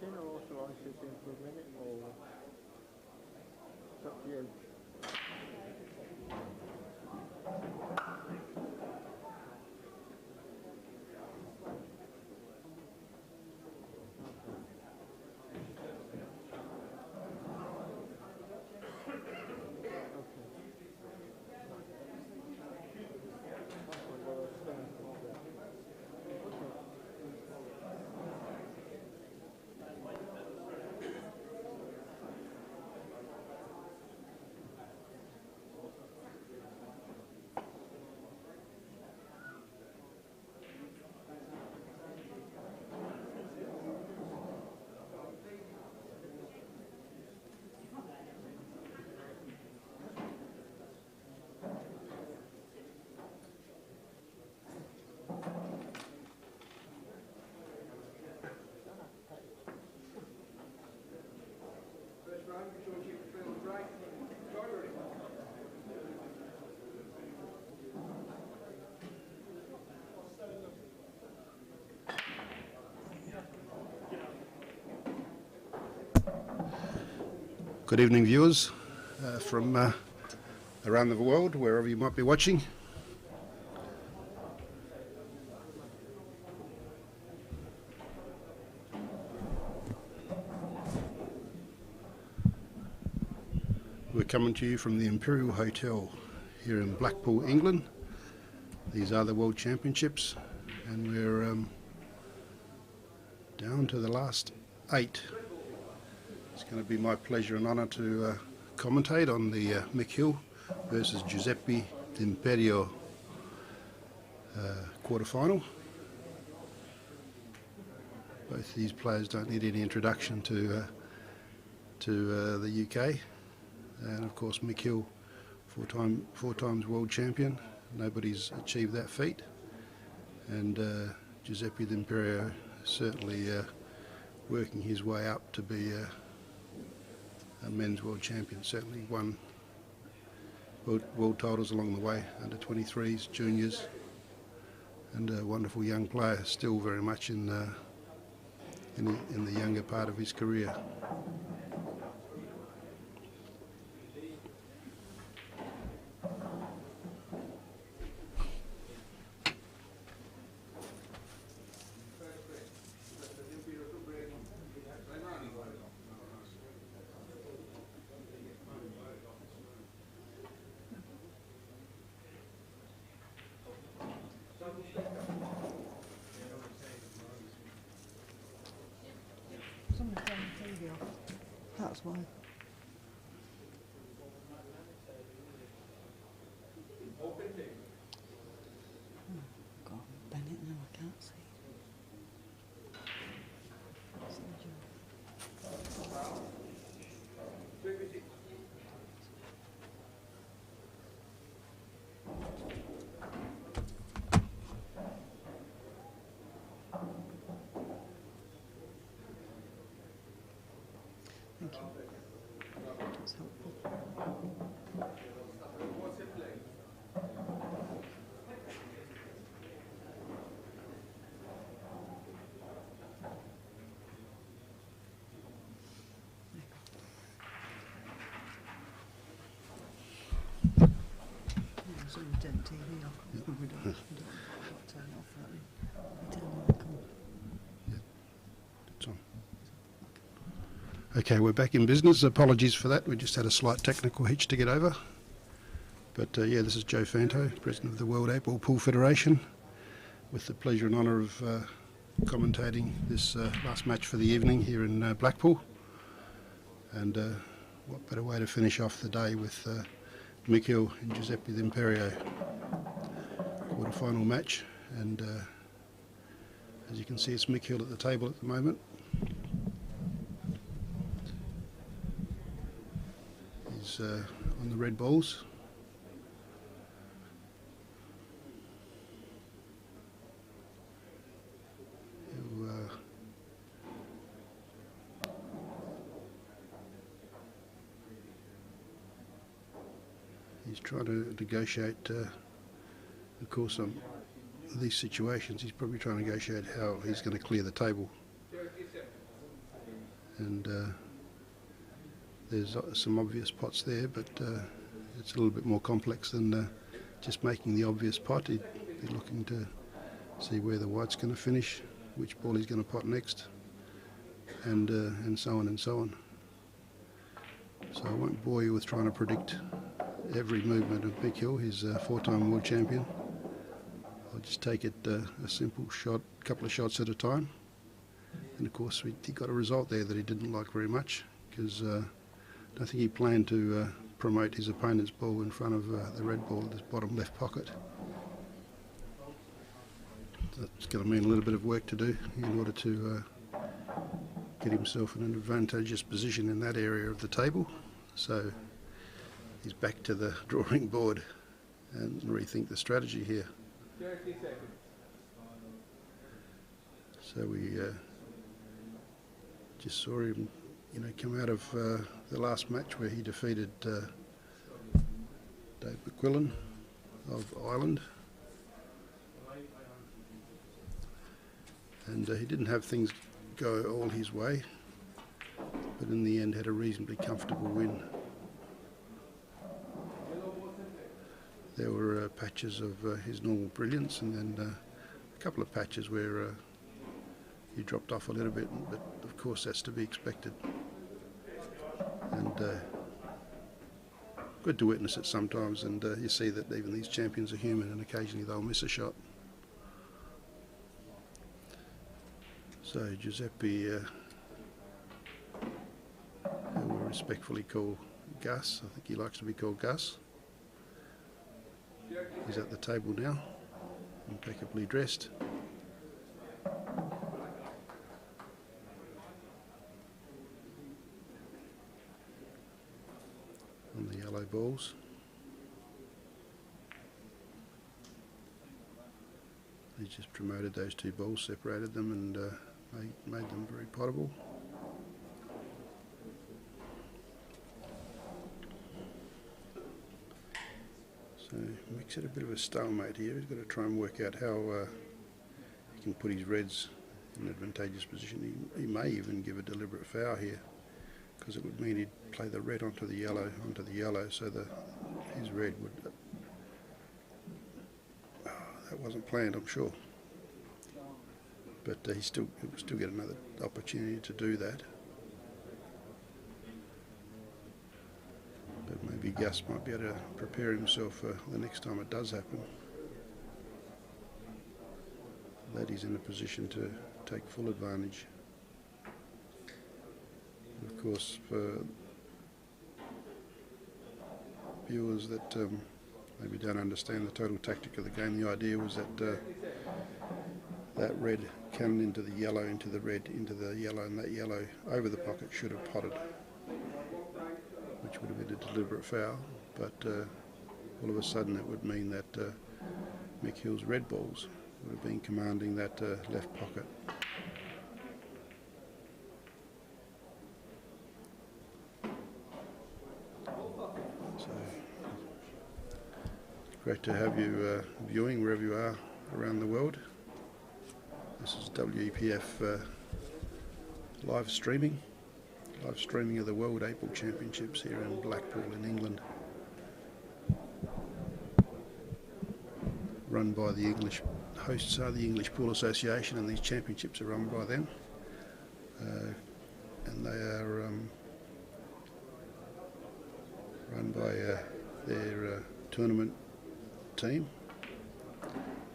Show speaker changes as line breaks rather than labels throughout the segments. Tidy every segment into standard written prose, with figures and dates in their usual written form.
watching, or shall I sit in for a minute, or it's up to you.
Good evening, viewers from around the world, wherever you might be watching. We're coming to you from the Imperial Hotel here in Blackpool, England. These are the World Championships, and we're down to the last 8. It's going to be my pleasure and honour to commentate on the Mick Hill versus Giuseppe Dimperio quarter-final. Both these players don't need any introduction to the UK, and of course Mick Hill, four times world champion. Nobody's achieved that feat, and Giuseppe Dimperio certainly working his way up to be a men's world champion. Certainly won world titles along the way, under 23s, juniors, and a wonderful young player, still very much in the younger part of his career.
Someone's turned the TV off. That's why. Oh, God, Bennett, no, I can't see. Thank you. That's helpful. It's on the turn TV off. We don't turn it off that way. We turn it back on.
It's on. Okay, we're back in business. Apologies for that. We just had a slight technical hitch to get over. But yeah, this is Joe Fanto, President of the World 8 Ball Pool Federation, with the pleasure and honour of commentating this last match for the evening here in Blackpool. And what better way to finish off the day with Mick Hill and Giuseppe Dimperio quarter-final match. And as you can see, it's Mick Hill at the table at the moment. He's on the red balls. He's trying to negotiate, of course, on these situations, he's probably trying to negotiate how he's going to clear the table. and there's some obvious pots there, but it's a little bit more complex than just making the obvious pot. He'd be looking to see where the white's going to finish, which ball he's going to pot next, and so on and so on. So I won't bore you with trying to predict every movement of Mick Hill. He's a 4-time world champion. I'll just take it a simple shot, a couple of shots at a time. And of course he got a result there that he didn't like very much, because I don't think he planned to promote his opponent's ball in front of the red ball in his bottom left pocket. That's going to mean a little bit of work to do in order to get himself in an advantageous position in that area of the table. So he's back to the drawing board and rethink the strategy here.
30 seconds.
So we just saw him, come out of the last match where he defeated Dave McQuillan of Ireland, and he didn't have things go all his way, but in the end had a reasonably comfortable win. There were patches of his normal brilliance, and then a couple of patches where he dropped off a little bit, but of course that's to be expected. And good to witness it sometimes, and you see that even these champions are human, and occasionally they'll miss a shot. So Giuseppe, who we respectfully call Gus, I think he likes to be called Gus, he's at the table now, impeccably dressed. On the yellow balls. He just promoted those two balls, separated them, and made them very potable. So Mick's at a bit of a stalemate here. He's got to try and work out how he can put his reds in an advantageous position. He may even give a deliberate foul here, because it would mean he'd play the red onto the yellow, so his red would... that wasn't planned, I'm sure. But he still get another opportunity to do that. But maybe Gus might be able to prepare himself for the next time it does happen, that he's in a position to take full advantage. Of course, for viewers that maybe don't understand the total tactic of the game, the idea was that that red cannon into the yellow, into the red, into the yellow, and that yellow over the pocket should have potted, which would have been a deliberate foul, but all of a sudden it would mean that Mick Hill's red balls would have been commanding that left pocket. So great to have you viewing wherever you are around the world. This is WEPF live streaming of the World April Championships here in Blackpool in England, run by the English hosts are the English Pool Association, and these championships are run by them, and they are run by their tournament team,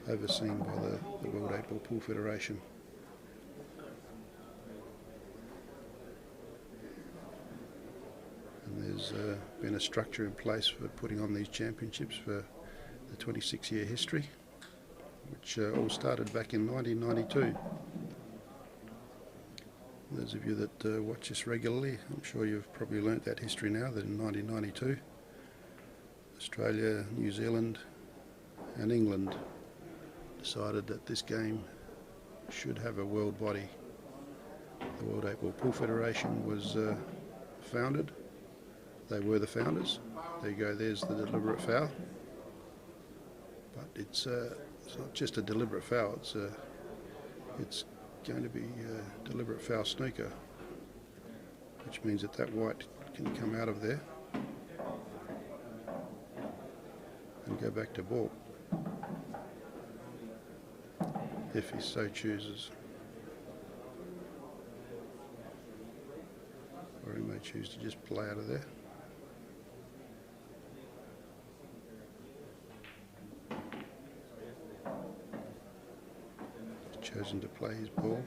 overseen by the World April Pool Federation. And there's been a structure in place for putting on these championships for the 26-year history, which all started back in 1992. Those of you that watch this regularly, I'm sure you've probably learnt that history now, that in 1992, Australia, New Zealand and England decided that this game should have a world body. The World April Pool Federation was founded. They were the founders. There you go, there's the deliberate foul. But it's not just a deliberate foul, it's going to be deliberate foul snooker. which means that that white can come out of there and go back to baulk if he so chooses, or he may choose to just play out of there. He's chosen to play his ball.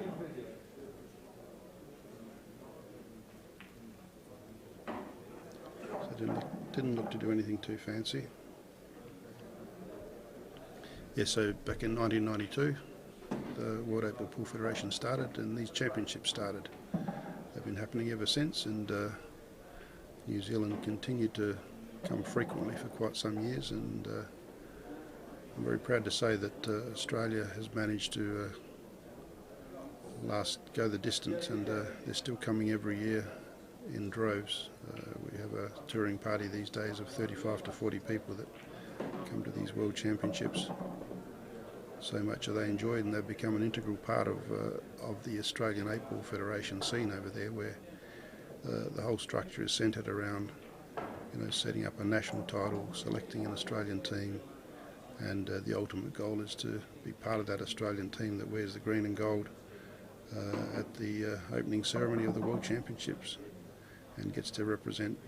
So didn't look to do anything too fancy. Yeah, so back in 1992, the World 8 Ball Pool Federation started, and these championships started. They've been happening ever since, and New Zealand continued to come frequently for quite some years, and I'm very proud to say that Australia has managed to go the distance, and they're still coming every year in droves. We have a touring party these days of 35 to 40 people that come to these World Championships. So much are they enjoyed, and they've become an integral part of the Australian 8 Ball Federation scene over there, where the whole structure is centred around, setting up a national title, selecting an Australian team, and the ultimate goal is to be part of that Australian team that wears the green and gold at the opening ceremony of the World Championships and gets to represent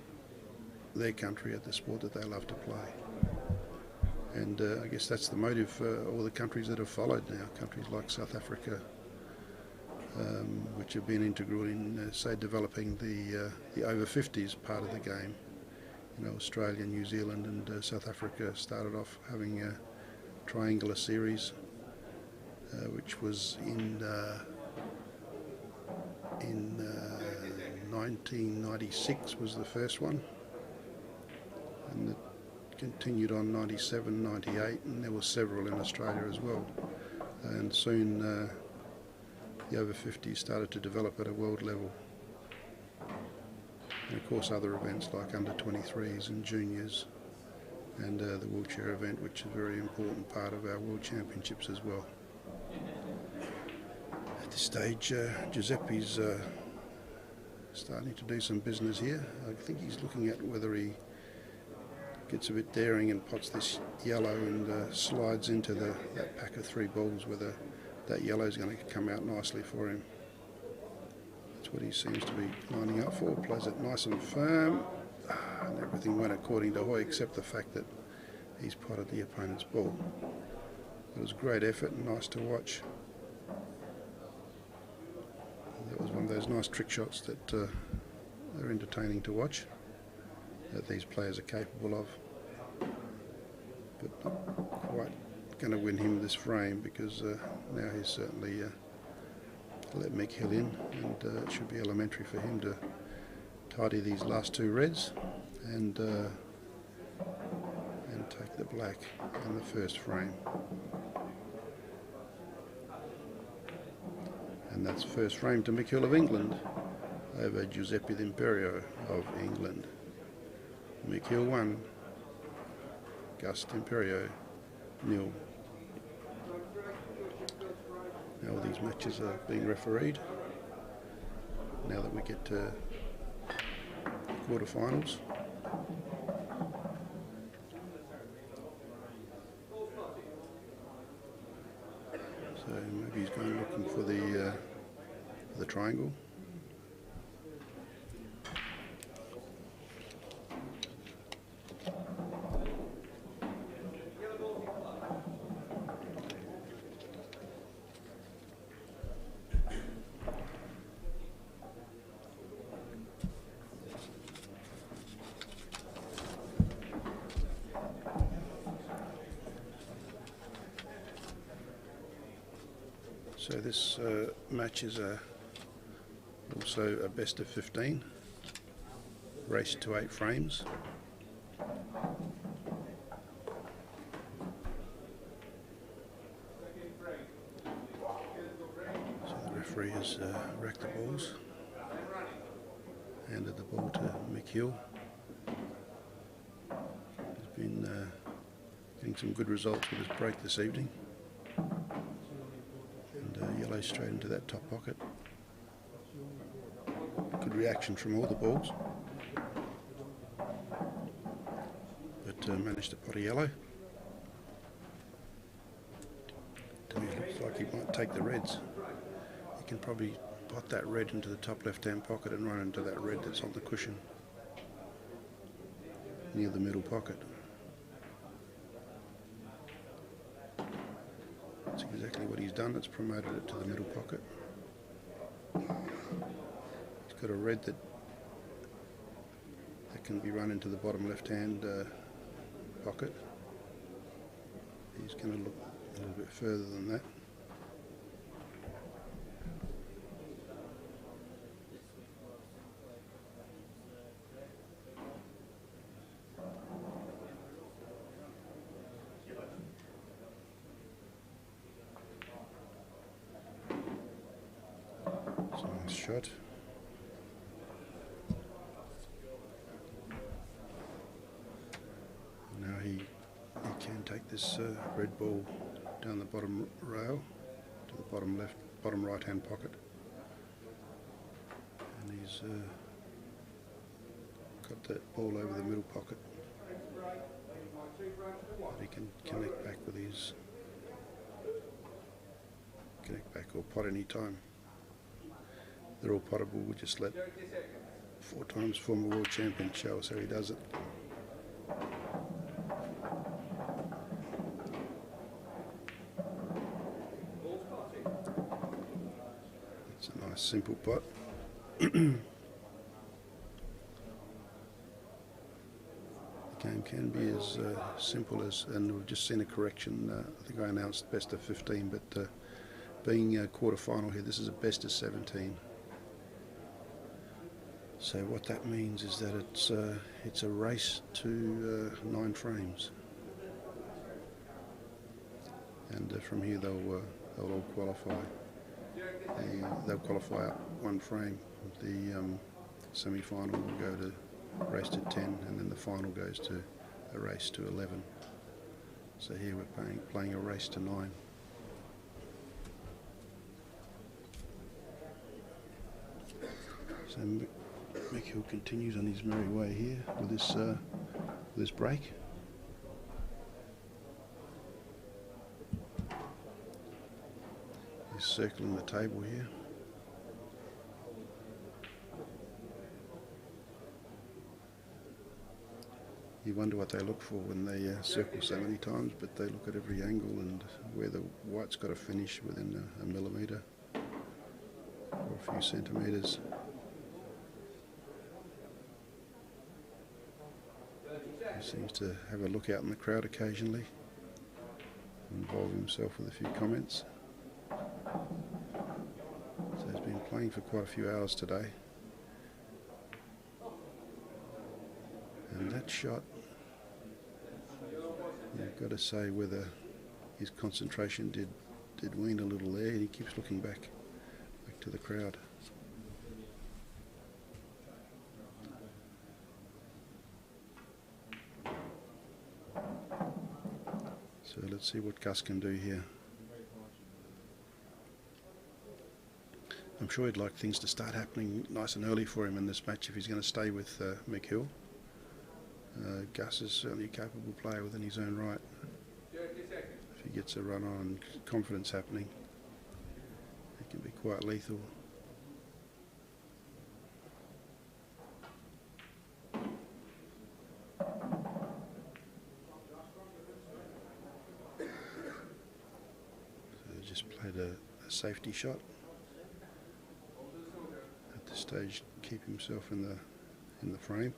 their country at the sport that they love to play. And I guess that's the motive for all the countries that have followed now, countries like South Africa, which have been integral in, say, developing the over 50s part of the game. Australia, New Zealand and South Africa started off having a triangular series, which was in 1996 was the first one, and it continued on 97, 98, and there were several in Australia as well. And soon the over 50s started to develop at a world level. And of course other events like under 23s and juniors, and the wheelchair event, which is a very important part of our World Championships as well. At this stage, Giuseppe's starting to do some business here. I think he's looking at whether he gets a bit daring and pots this yellow and slides into that pack of 3 balls, whether that yellow is going to come out nicely for him. That's what he seems to be lining up for. Plays it nice and firm, and everything went according to Hoy except the fact that he's potted the opponent's ball. It was great effort and nice to watch. That was one of those nice trick shots that are entertaining to watch, that these players are capable of, but not quite going to win him this frame, because now he's certainly let Mick Hill in, and it should be elementary for him to tidy these last 2 reds and take the black in the first frame. And that's first frame to Mick Hill of England over Giuseppe Dimperio of England. Mick Hill 1, Gus Dimperio 0. Now all these matches are being refereed. Now that we get to quarterfinals. So maybe he's going looking for the triangle. So this match is also a best of 15, race to 8 frames. So the referee has racked the balls, handed the ball to Mick Hill. He's been getting some good results with his break this evening. Yellow straight into that top pocket. good reaction from all the balls, but managed to pot a yellow. To me, it looks like he might take the reds. He can probably pot that red into the top left-hand pocket and run into that red that's on the cushion near the middle pocket. That's exactly what he's done. It's promoted it to the middle pocket. He's got a red that can be run into the bottom left-hand pocket. He's going to look a little bit further than that. It's a nice shot. Now he can take this red ball down the bottom rail to the bottom right hand pocket, and he's got that ball over the middle pocket, but he can connect back or pot any time. They're all pottable. We just let 4 times former world champion show us how he does it. It's a nice simple pot. The game can be as simple as, and we've just seen a correction. I think I announced best of 15, but being a quarter final here, this is a best of 17. So what that means is that it's a race to 9 frames, and from here they'll all qualify. They'll qualify up 1 frame. The semi-final will go to race to 10, and then the final goes to a race to 11. So here we're playing a race to 9. So Mick continues on his merry way here with this break. He's circling the table here. You wonder what they look for when they circle so many times, but they look at every angle and where the white's got to finish within a millimetre or a few centimetres. He seems to have a look out in the crowd occasionally, involve himself with a few comments. So he's been playing for quite a few hours today. And that shot, you've got to say whether his concentration did wane a little there. He keeps looking back to the crowd. So let's see what Gus can do here. I'm sure he'd like things to start happening nice and early for him in this match if he's going to stay with McHill. Gus is certainly a capable player within his own right. If he gets a run on confidence happening, it can be quite lethal. So just played a safety shot. At this stage, keep himself in the frame.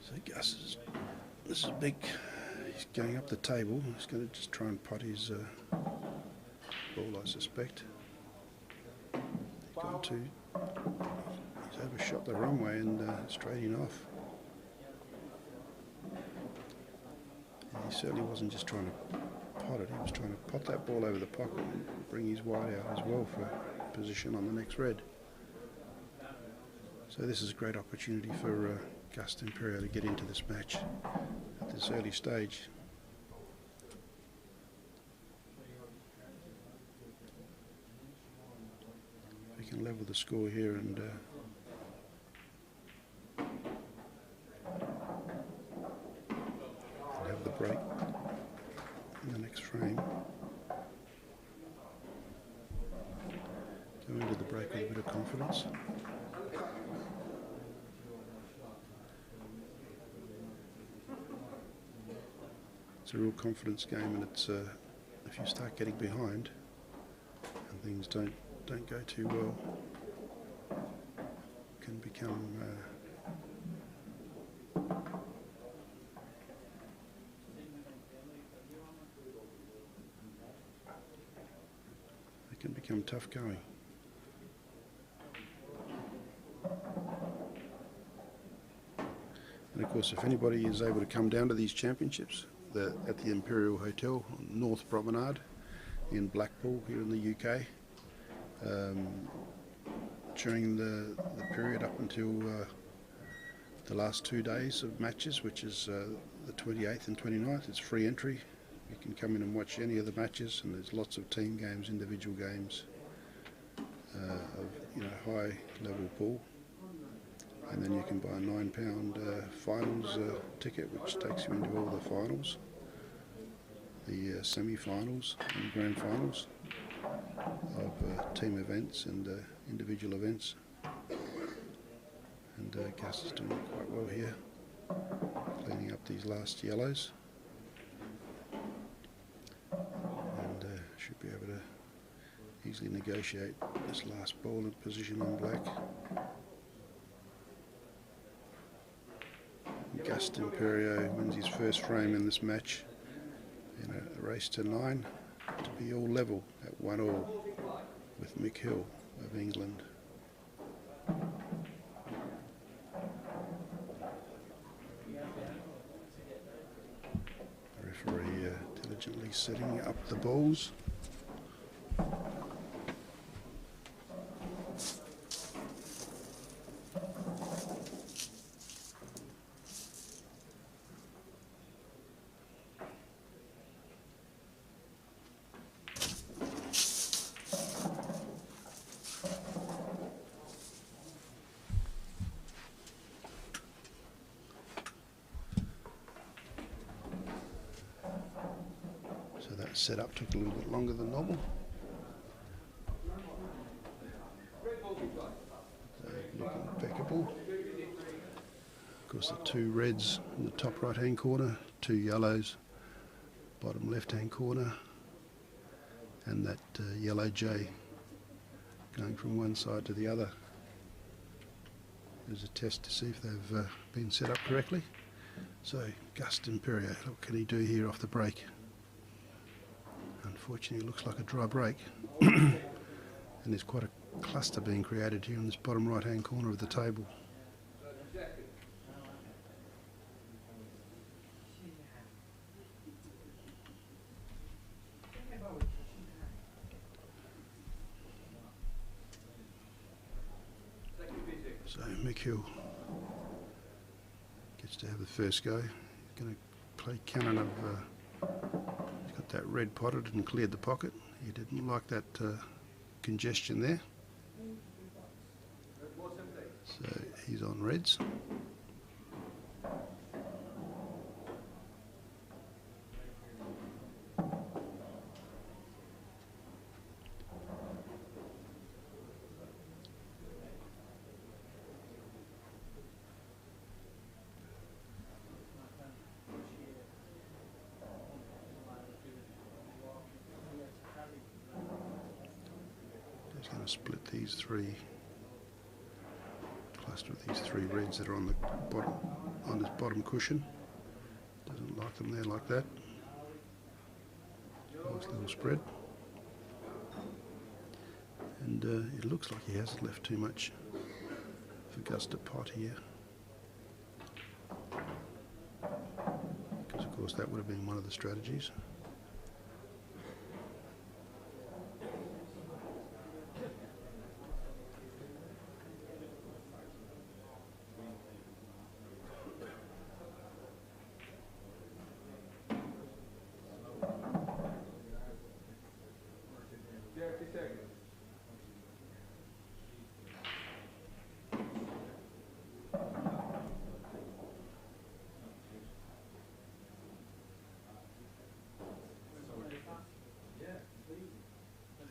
So Gus this is big. He's going up the table. He's going to just try and pot his ball, I suspect. he's overshot the runway and straighting off. And he certainly wasn't just trying to pot it, he was trying to pot that ball over the pocket and bring his wide out as well for position on the next red. So this is a great opportunity for Gus Dimperio to get into this match at this early stage. We can level the score here and have the break in the next frame. Go into the break with a bit of confidence. It's a real confidence game, and it's if you start getting behind and things don't go too well, can become it can become tough going. And of course, if anybody is able to come down to these championships, at the Imperial Hotel, North Promenade in Blackpool here in the UK, during the period up until the last 2 days of matches, which is the 28th and 29th, it's free entry. You can come in and watch any of the matches, and there's lots of team games, individual games of high level pool. And then you can buy a £9 finals ticket, which takes you into all the finals, the semi-finals and grand finals of team events and individual events. And Gus is doing quite well here, cleaning up these last yellows, and should be able to easily negotiate this last ball in position on black. Gus Dimperio wins his first frame in this match in a race to 9 to be all level at 1-all with Mick Hill of England. The referee diligently setting up the balls. So that setup took a little bit longer than normal. Looking impeccable. Of course, the 2 reds in the top right hand corner, 2 yellows bottom left hand corner, and that yellow J going from one side to the other. There's a test to see if they've been set up correctly. So Gus Dimperio, what can he do here off the break? Unfortunately, it looks like a dry break. And there's quite a cluster being created here in this bottom right hand corner of the table. So Mick Hill gets to have the first go. He's going to play cannon of he's got that red potted and cleared the pocket. He didn't like that congestion there. So he's on reds. He's going to split these 3, cluster of these 3 reds that are on the bottom, on this bottom cushion. Doesn't like them there like that. Nice little spread. And it looks like he hasn't left too much for Gus to pot here. Because of course that would have been one of the strategies.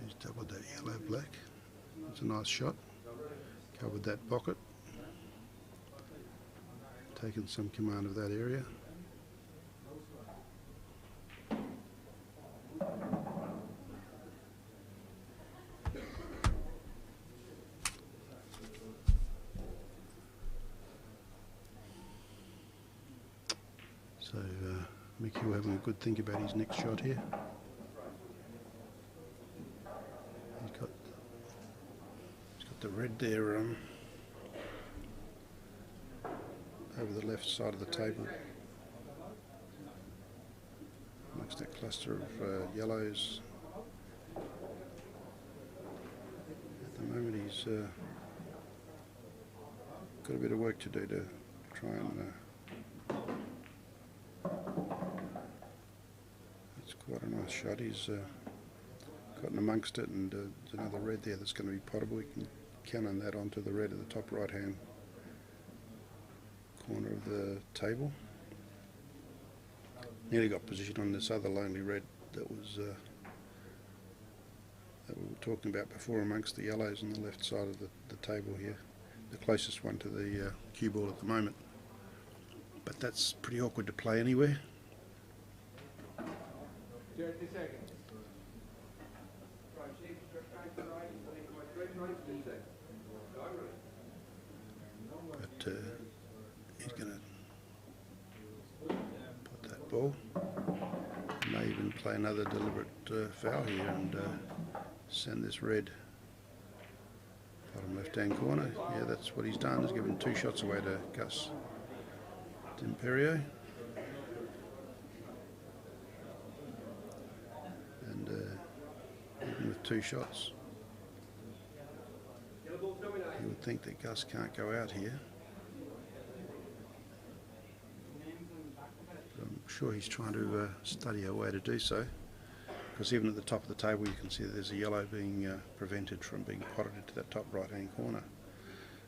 He's doubled that yellow black. It's a nice shot. Covered that pocket. Taken some command of that area. So Mickey will having a good think about his next shot here. He's got the red there over the left side of the table, amongst that cluster of yellows. At the moment he's got a bit of work to do to try and it's quite a nice shot. He's gotten amongst it, and there's another red there that's going to be potable. We can cannon that onto the red at the top right hand corner of the table. Nearly got position on this other lonely red that was that we were talking about before, amongst the yellows on the left side of the table here, the closest one to the cue ball at the moment. But that's pretty awkward to play anywhere.
30 seconds.
But he's going to put that ball. May even play another deliberate foul here and send this red bottom left hand corner. Yeah, that's what he's done. He's given 2 shots away to Gus Dimperio. And even with 2 shots, you would think that Gus can't go out here. But I'm sure he's trying to study a way to do so, because even at the top of the table you can see that there's a yellow being prevented from being potted into that top right hand corner.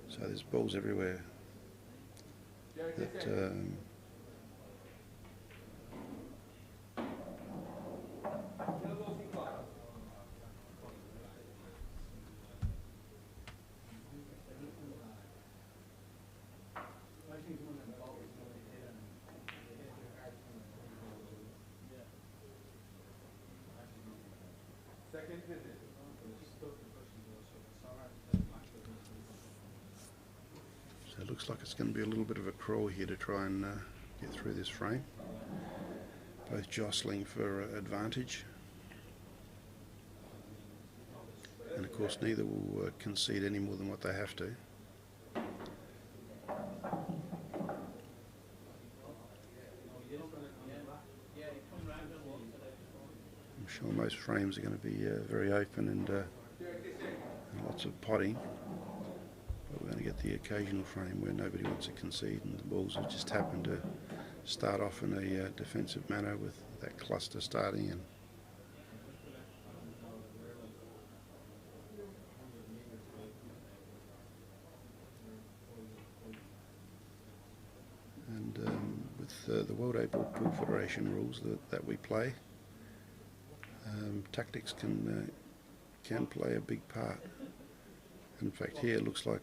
So there's balls everywhere that so it looks like it's going to be a little bit of a crawl here to try and get through this frame. Both jostling for advantage, and of course neither will concede any more than what they have to. I'm sure most frames are going to be very open and lots of potting, but we're going to get the occasional frame where nobody wants to concede and the balls have just happened to start off in a defensive manner with that cluster starting, and with the World 8-Ball Pool Federation rules that we play, tactics can play a big part. In fact, here it looks like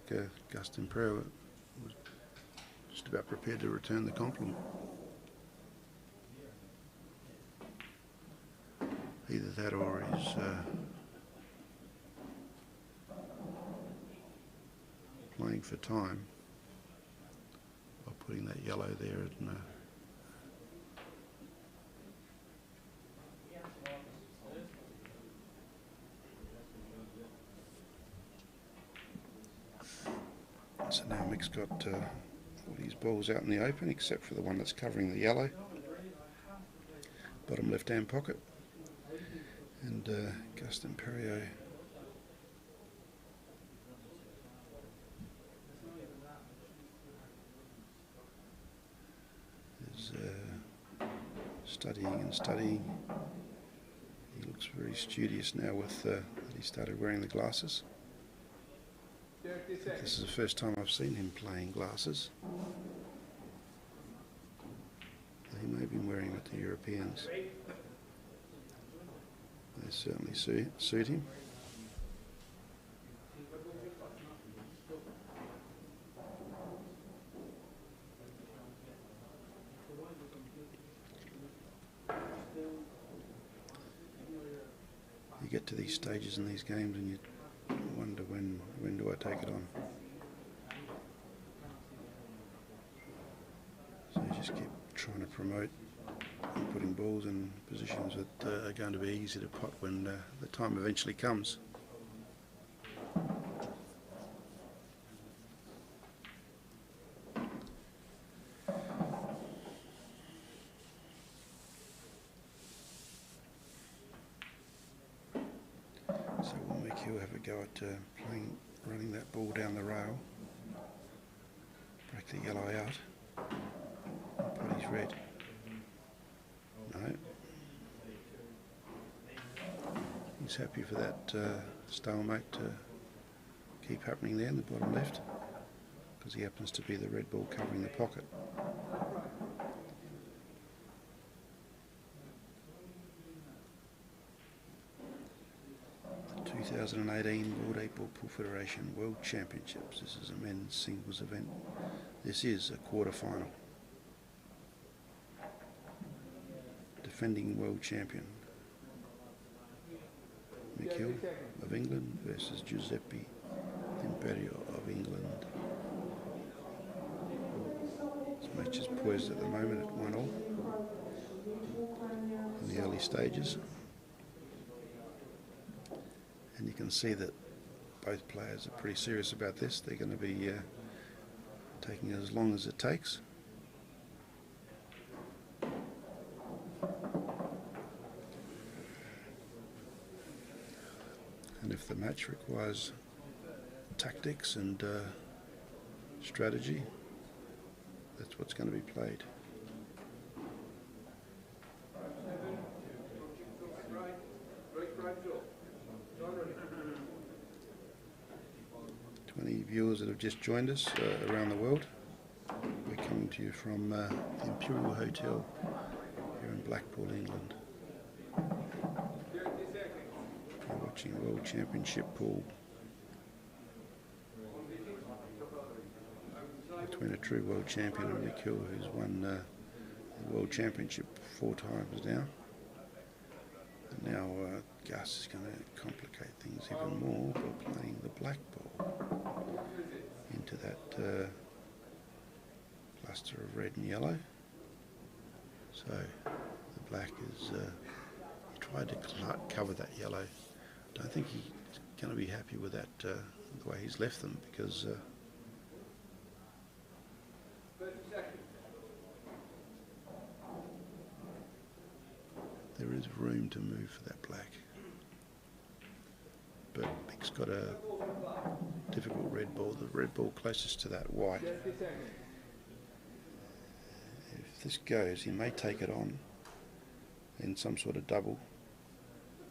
Gus Dimperio was just about prepared to return the compliment. Either that or he's playing for time by putting that yellow there and So now Mick's got all his balls out in the open except for the one that's covering the yellow, bottom left hand pocket, and Dimperio is studying and studying. He looks very studious now with that he started wearing the glasses. This is the first time I've seen him playing glasses. He may have been wearing them with the Europeans. They certainly suit him. You get to these stages in these games and you wonder when do I take it on. So you just keep trying to promote and putting balls in positions that are going to be easy to pot when the time eventually comes. So we'll make you have a go at running that ball down the rail, break the yellow out, and put his red. No. He's happy for that stalemate to keep happening there in the bottom left, because he happens to be the red ball covering the pocket. The 2018 World 8-Ball Pool Federation World Championships. This is a men's singles event. This is a quarter-final. Defending world champion Michiel of England versus Giuseppe Dimperio of England. This match is poised at the moment at 1-1 in the early stages, and you can see that both players are pretty serious about this. They're going to be taking as long as it takes. And if the match requires tactics and strategy, that's what's going to be played. To any viewers that have just joined us around the world, we're coming to you from the Imperial Hotel here in Blackpool, England. We're watching a World Championship pool between a true world champion and Michiel, who's won the World Championship 4 times now. And now Gus is going to complicate things even more by playing the black ball into that cluster of red and yellow. So the black is, he tried to cover that yellow. I don't think he's going to be happy with that, the way he's left them, because there is room to move for that black. But Mick's got a difficult red ball, the red ball closest to that white. If this goes, he may take it on in some sort of double,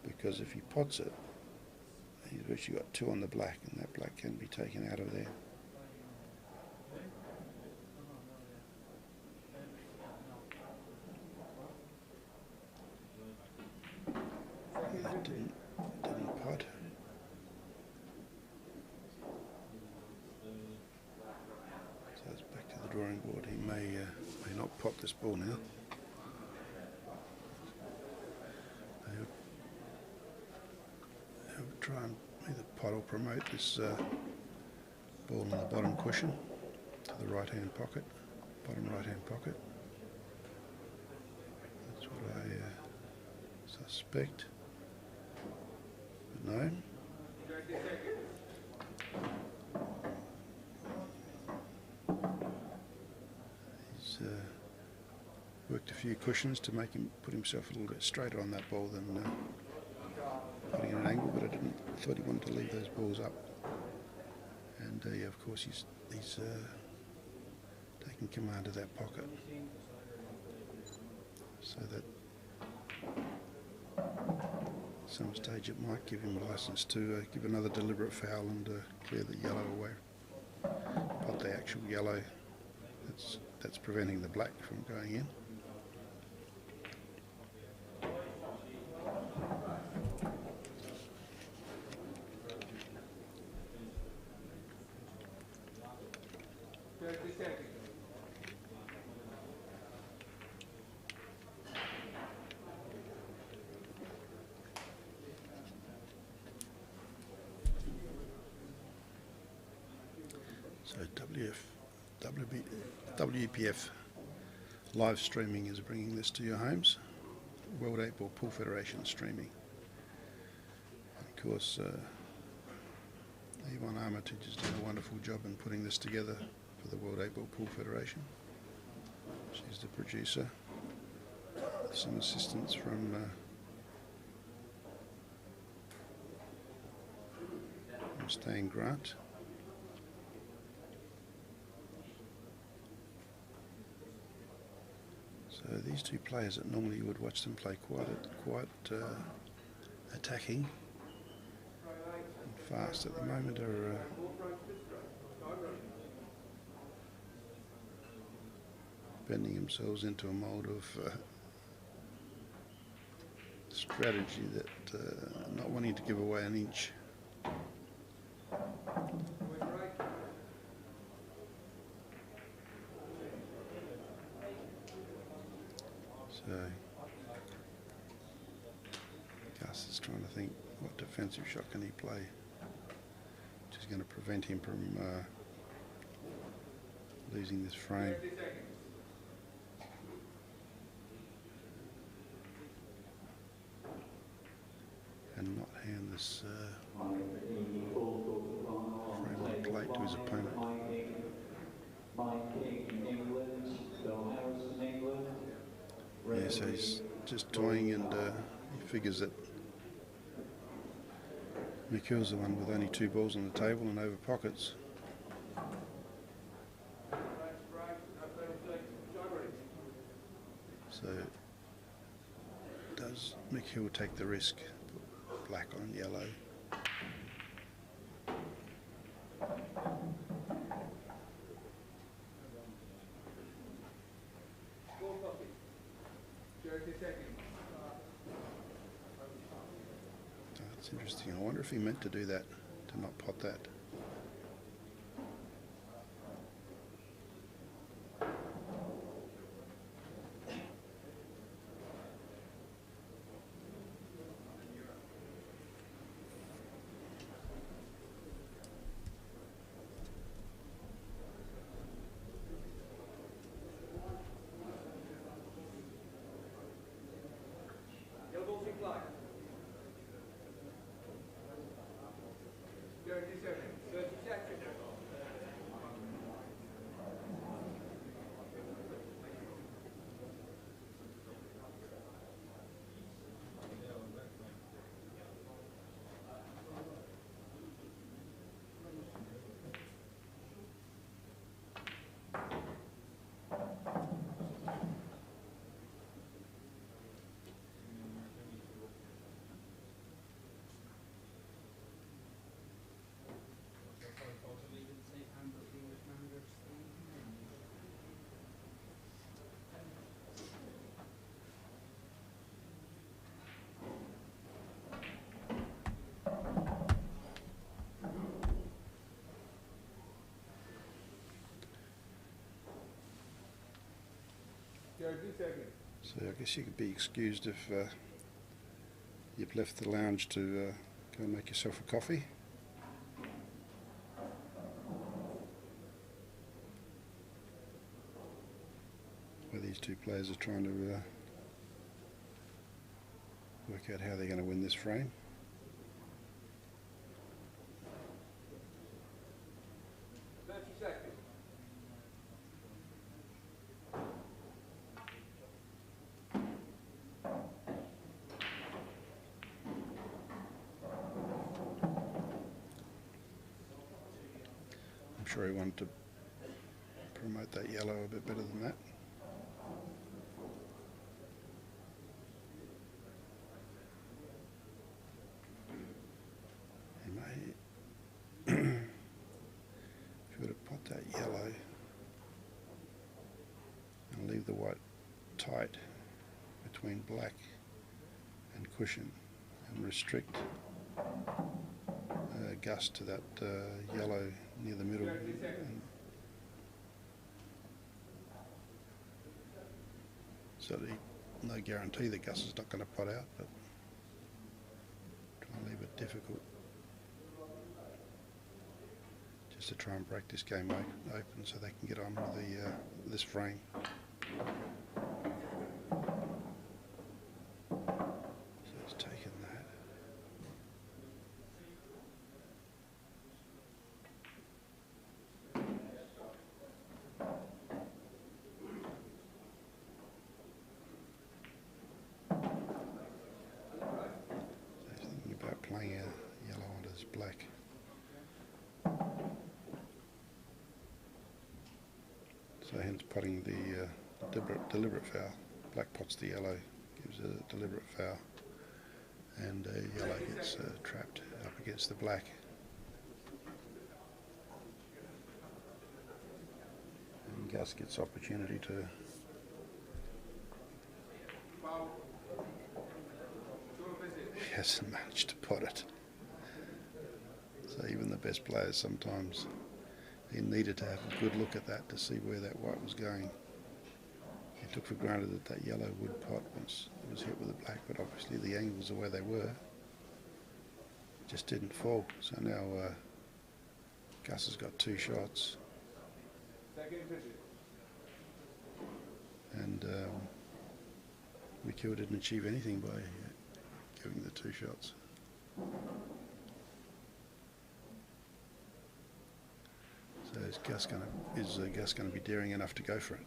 because if he pots it, he's actually got 2 on the black, and that black can be taken out of there. That didn't pot. So it's back to the drawing board. He may not pot this ball now. He'll try and either pot or promote this ball in the bottom cushion to the right hand pocket, bottom right hand pocket. That's what I suspect. But no. tweaked a few cushions to make him put himself a little bit straighter on that ball than putting in an angle, but I thought he wanted to leave those balls up. And yeah, of course he's taking command of that pocket, so that at some stage it might give him a licence to give another deliberate foul and clear the yellow away. Pot the actual yellow that's preventing the black from going in. So WPF live streaming is bringing this to your homes. World 8 Ball Pool Federation streaming. And of course, Yvonne Armitage has done a wonderful job in putting this together for the World 8 Ball Pool Federation. She's the producer. Some assistance from Stan Grant. So these two players that normally you would watch them play quite attacking and fast at the moment are bending themselves into a mould of strategy that not wanting to give away an inch. So Gus is trying to think, what defensive shot can he play which is going to prevent him from losing this frame. And not hand this frame on plate to his opponent. Yeah, so he's just toying, and he figures that McHill's the one with only 2 balls on the table and over pockets. So does McHill take the risk? Black on yellow. That's interesting. I wonder if he meant to do that, to not pot that. So I guess you could be excused if you've left the lounge to go and make yourself a coffee. Where these two players are trying to work out how they're going to win this frame. sure he wanted to promote that yellow a bit better than that. He may, if you were to pot that yellow and leave the white tight between black and cushion and restrict Gus to that yellow near the middle, and so no guarantee that Gus is not going to pot out, but try and leave it difficult just to try and break this game open so they can get on with the this frame. So he's taken that. So he's thinking about playing a yellow onto this black. So hence potting the deliberate foul. Black pots the yellow, gives a deliberate foul, and yellow gets trapped up against the black. And Gus gets opportunity to he hasn't managed to pot it. So even the best players sometimes, he needed to have a good look at that to see where that white was going. He took for granted that that yellow would pot once it was hit with the black, but obviously the angles are where they were. It just didn't fall. So now Gus has got 2 shots. And McKeown didn't achieve anything by giving the 2 shots. So is Gus going to be daring enough to go for it?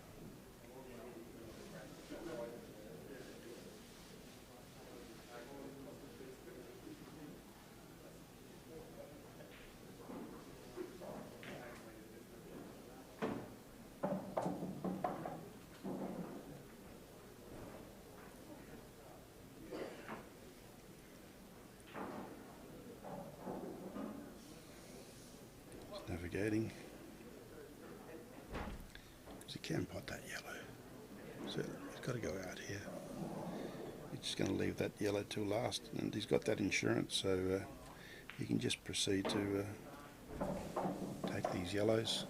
He's navigating. He can pot that yellow, so he's got to go out here. He's just going to leave that yellow till last, and he's got that insurance, so he can just proceed to take these yellows.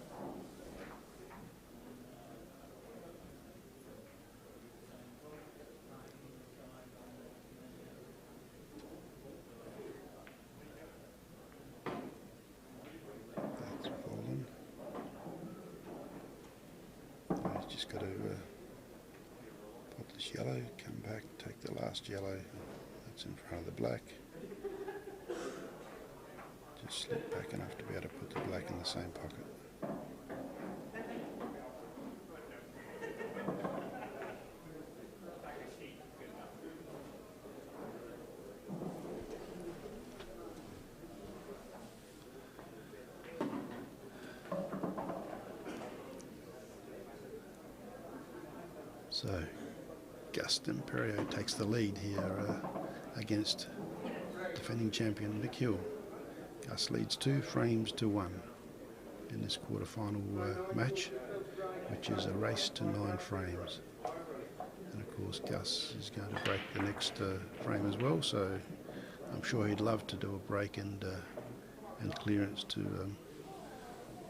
That's fallen. He's just got to pop this yellow, come back, take the last yellow that's in front of the black. Just slip back enough to be able to put the black in the same pocket. So Gus Dimperio takes the lead here against defending champion McKeown. Gus leads 2 frames to 1 in this quarter-final match, which is a race to 9 frames. And of course Gus is going to break the next frame as well, so I'm sure he'd love to do a break and clearance to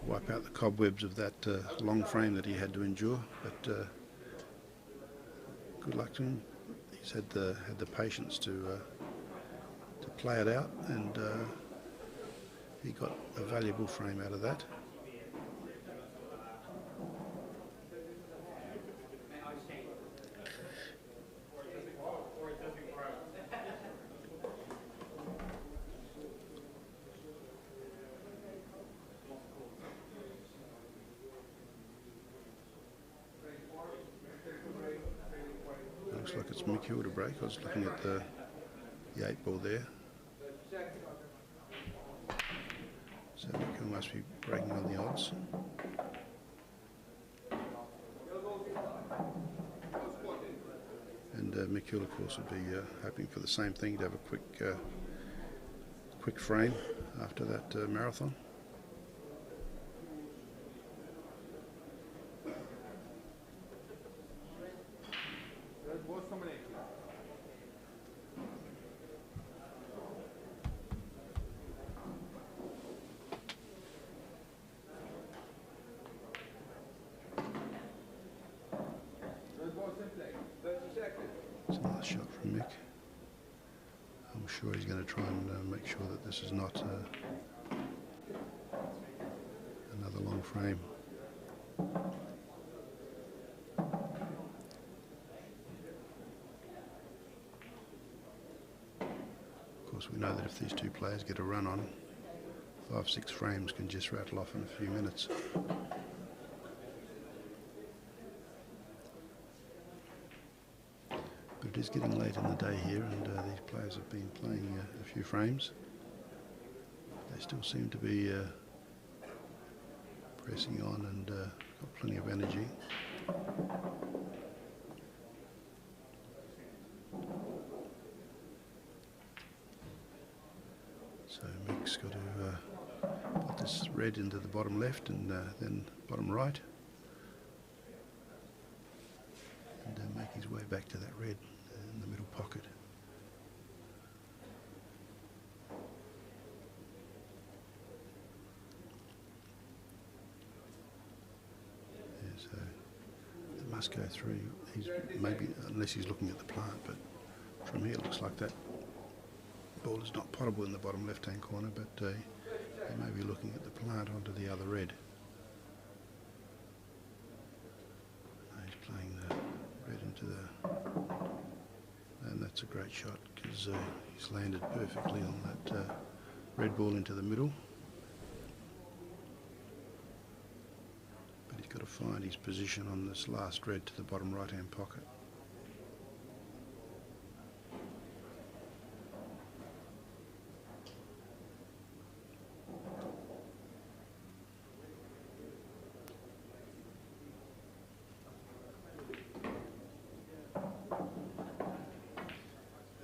wipe out the cobwebs of that long frame that he had to endure. But good luck to him. He's had the patience to play it out, and he got a valuable frame out of that. Looks like it's McKeown to break. I was looking at the 8 ball there. So Mikel must be breaking on the odds. And Mikel, of course, would be hoping for the same thing, to have a quick frame after that marathon. It's a nice shot from Mick. I'm sure he's going to try and make sure that this is not another long frame. Of course, we know that if these two players get a run on, 5-6 frames can just rattle off in a few minutes. But it is getting late in the day here, and these players have been playing a few frames. They still seem to be pressing on and got plenty of energy. So Mick's got to put this red into the bottom left and then bottom right, and make his way back to that red in the middle pocket. Yeah, so it must go through. He's maybe, unless he's looking at the plant, but from here it looks like that ball is not potable in the bottom left-hand corner, but he may be looking at the plant onto the other red. He's playing the red into the... And that's a great shot, because he's landed perfectly on that red ball into the middle. But he's got to find his position on this last red to the bottom right-hand pocket.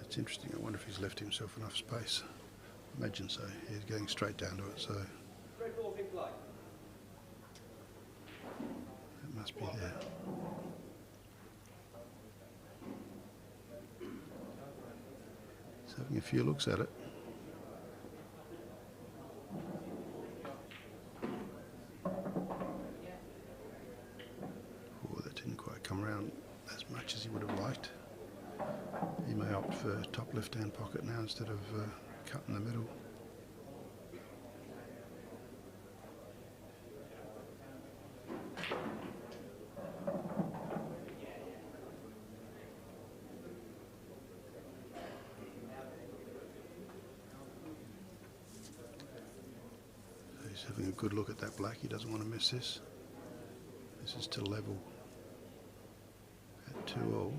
It's interesting. I wonder if he's left himself enough space. Imagine so. He's going straight down to it, so it must be there. He's having a few looks at it. Oh, that didn't quite come around as much as he would have liked. He may opt for top left-hand pocket now instead of cut in the middle. So he's having a good look at that black. He doesn't want to miss this. This is still level at 2-all.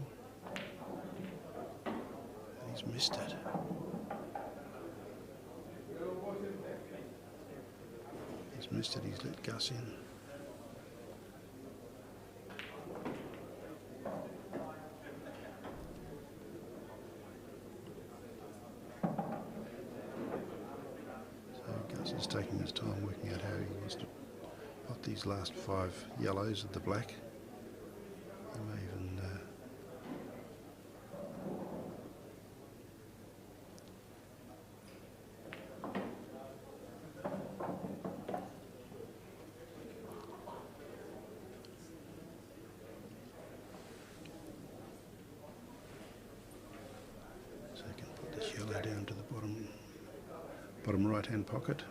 He's missed it. He's missed it, he's let Gus in. So Gus is taking his time working out how he wants to pot these last 5 yellows of the black. He may even down to the bottom right-hand pocket.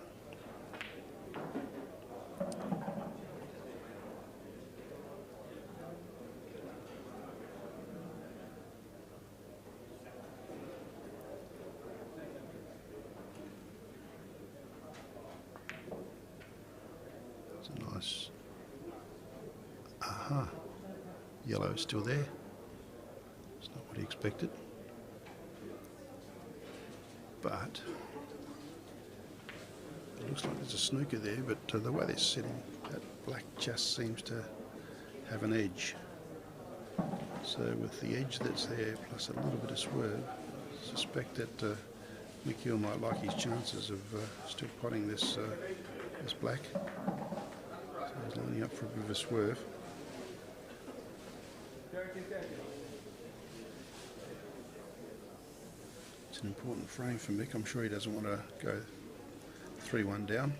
It's a nice... Aha! Yellow is still there. It's not what he expected. But It looks like there's a snooker there, but the way they're sitting, that black just seems to have an edge. So with the edge that's there, plus a little bit of swerve, I suspect that McKeel might like his chances of still potting this this black. So he's lining up for a bit of a swerve. It's an important frame for Mick. I'm sure he doesn't want to go 3-1 down.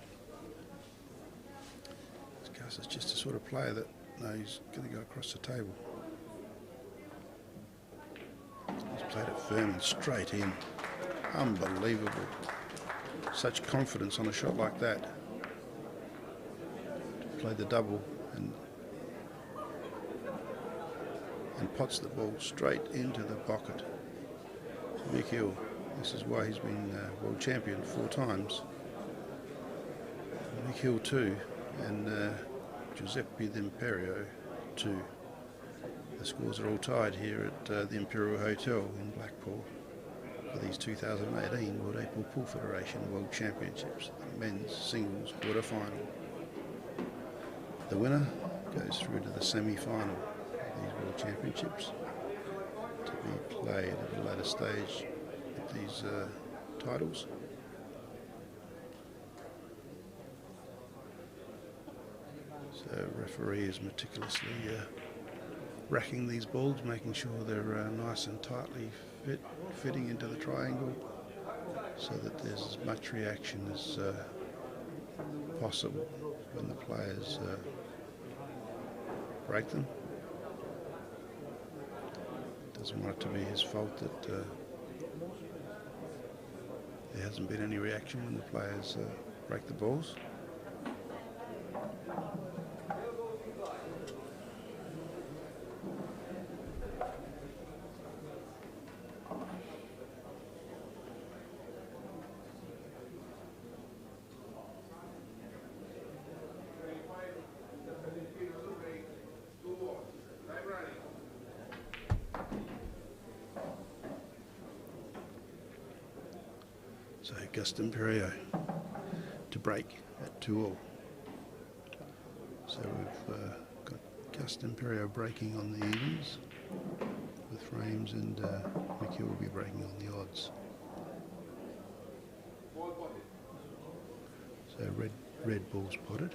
Because it's just a sort of player that he's going to go across the table. He's played it firm and straight in. Unbelievable. Such confidence on a shot like that. Played the double and pots the ball straight into the pocket. Mick Hill, this is why he's been world champion 4 times. Mick Hill 2 and Giuseppe Dimperio 2. The scores are all tied here at the Imperial Hotel in Blackpool for these 2018 World Apple Pool Federation World Championships, the men's singles quarter final. The winner goes through to the semi-final of these World Championships to be played at a later stage with these titles. So the referee is meticulously racking these balls, making sure they're nice and tightly fitting into the triangle so that there's as much reaction as possible when the players break them. Doesn't want it to be his fault that there hasn't been any reaction when the players break the balls. So Dimperio to break at 2-all. So we've got Dimperio breaking on the evens with frames, and McKeel will be breaking on the odds. So red ball's potted.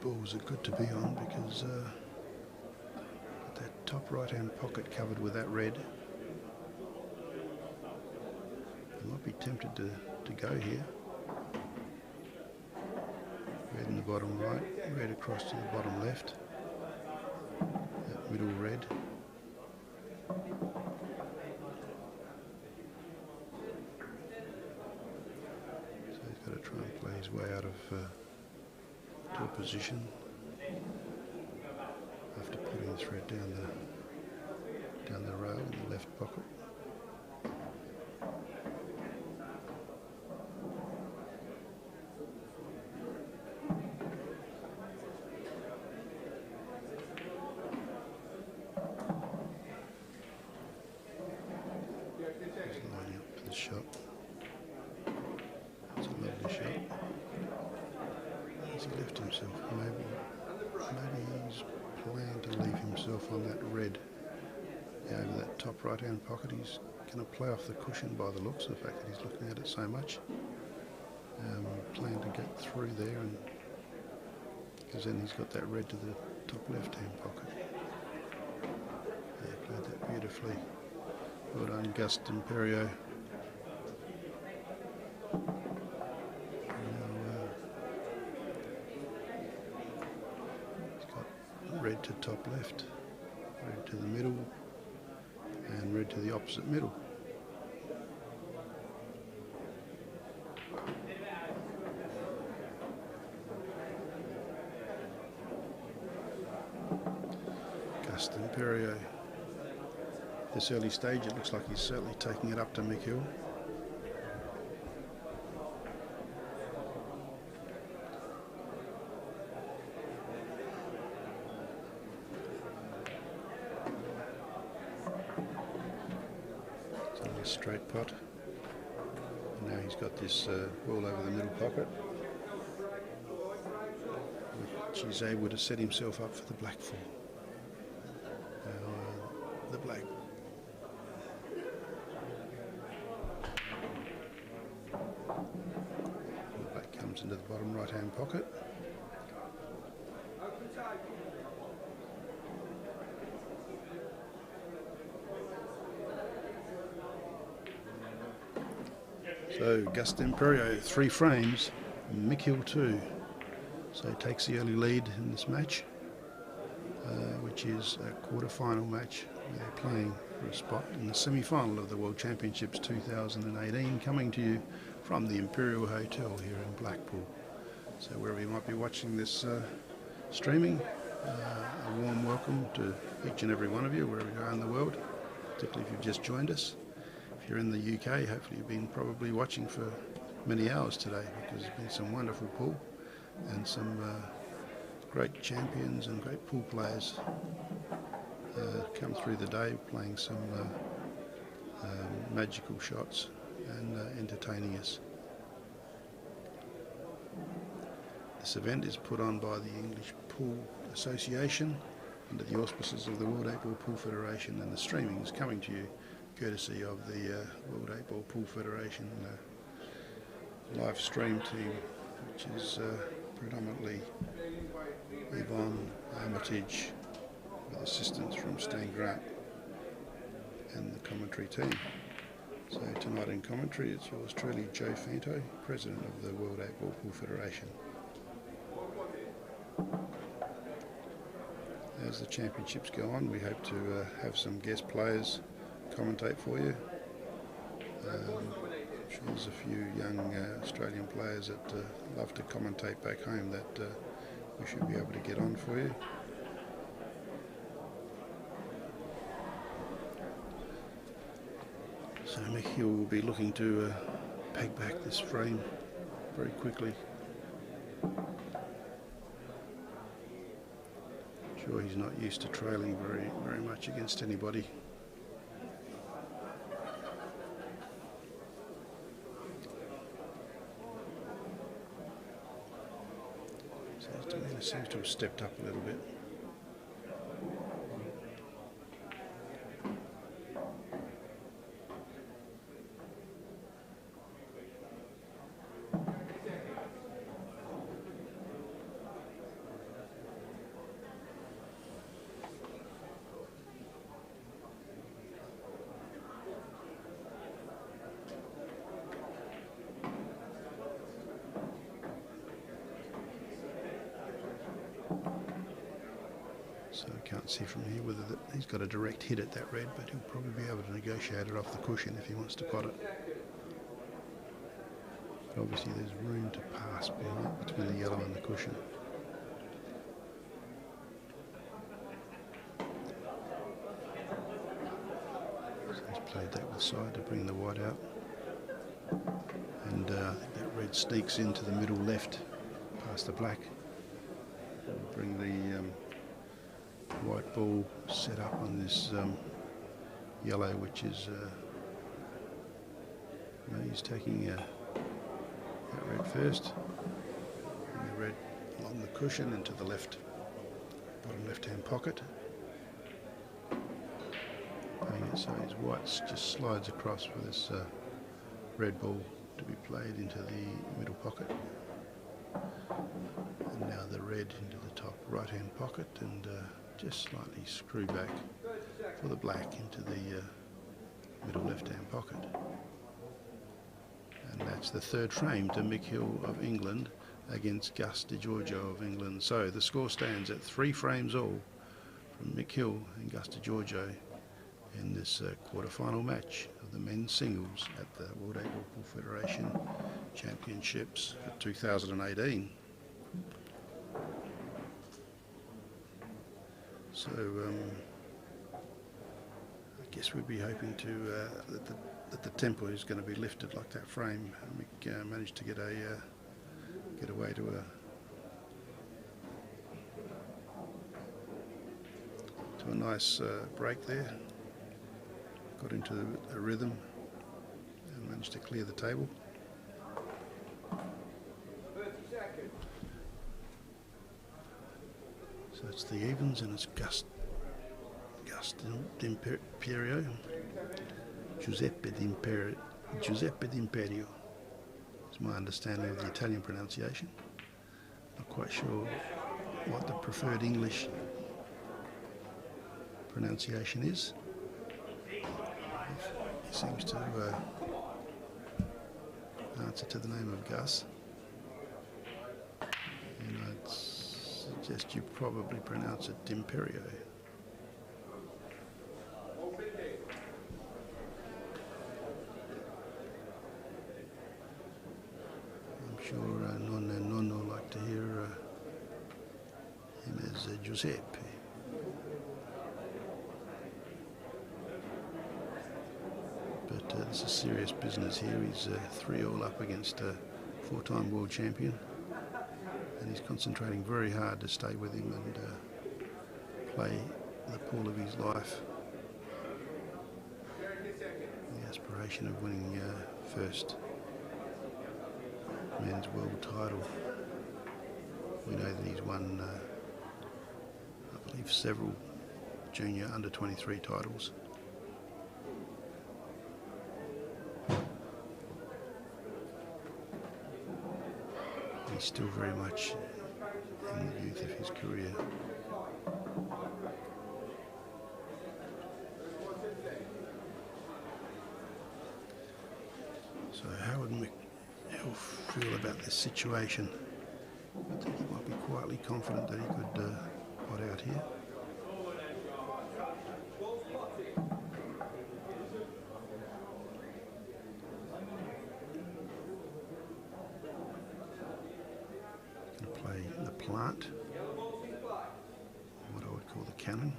Balls are good to be on because that top right hand pocket covered with that red. You might be tempted to go here. Red in the bottom right, red across to the bottom left. That middle red. So he's got to try and play his way out of to a position after putting the thread down the rail in the left pocket. He's lining up for the shot. It's a lovely shot. He left himself. Maybe he's planned to leave himself on that red over that top right hand pocket. He's going to play off the cushion by the looks of the fact that he's looking at it so much. Plan to get through there, and because then he's got that red to the top left hand pocket. Yeah, played that beautifully. Well done, Dimperio. Red to top left, red to the middle, and red to the opposite middle. Dimperio. This early stage, it looks like he's certainly taking it up to McKeel. nice straight pot. And now he's got this ball over the middle pocket, which he's able to set himself up for the black for. Now, the black comes into the bottom right hand pocket. So Gus Dimperio 3 frames, Mick Hill 2. So he takes the early lead in this match, which is a quarter-final match where they're playing for a spot in the semi-final of the World Championships 2018, coming to you from the Imperial Hotel here in Blackpool. So wherever you might be watching this streaming, a warm welcome to each and every one of you, wherever you are in the world, particularly if you've just joined us. If you're in the UK, hopefully you've been probably watching for many hours today, because there's been some wonderful pool and some great champions and great pool players come through the day, playing some magical shots and entertaining us. This event is put on by the English Pool Association under the auspices of the World 8 Ball Pool Federation, and the streaming is coming to you courtesy of the World 8 Ball Pool Federation live stream team, which is predominantly Yvonne Armitage, with assistance from Stan Grant and the commentary team. So tonight in commentary, it's yours truly, Joe Fanto, President of the World 8 Ball Pool Federation. As the championships go on, we hope to have some guest players commentate for you. I'm sure there's a few young Australian players that love to commentate back home that we should be able to get on for you. So Mick Hill will be looking to peg back this frame very quickly. Sure, he's not used to trailing very much against anybody. Seems to have stepped up a little bit. So I can't see from here whether he's got a direct hit at that red, but he'll probably be able to negotiate it off the cushion if he wants to pot it. But obviously there's room to pass between the yellow and the cushion. So he's played that with side to bring the white out. And I think that red sneaks into the middle left past the black. And bring the white ball set up on this yellow, which is he's taking that red first, and the red along the cushion into the left bottom left hand pocket, so his whites just slides across for this red ball to be played into the middle pocket, and now the red into the top right hand pocket, and just slightly screw back for the black into the middle left-hand pocket. And that's the third frame to Mick Hill of England against Gus DiGiorgio of England. So the score stands at 3 frames all from Mick Hill and Gus DiGiorgio in this quarter-final match of the men's singles at the World 8 Ball Pool Federation Championships for 2018. So I guess we'd be hoping to that the tempo is going to be lifted like that frame. Mick managed to get away to a nice break there. Got into a rhythm managed to clear the table. So it's the evens, and it's Dimperio, Giuseppe Dimperio. It's my understanding of the Italian pronunciation. Not quite sure what the preferred English pronunciation is. He seems to answer to the name of Gus. And I'd suggest you probably pronounce it Dimperio. I'm sure Nonna and Nonno like to hear him as Giuseppe. But this is serious business here. He's 3-all up against a 4-time world champion, and he's concentrating very hard to stay with him and play the pool of his life. The aspiration of winning first men's world title. We know that he's won, I believe, several junior under-23 titles. He's still very much in the youth of his career. So how would Michael feel about this situation? I think he might be quietly confident that he could pot out here. The plant, what I would call the cannon.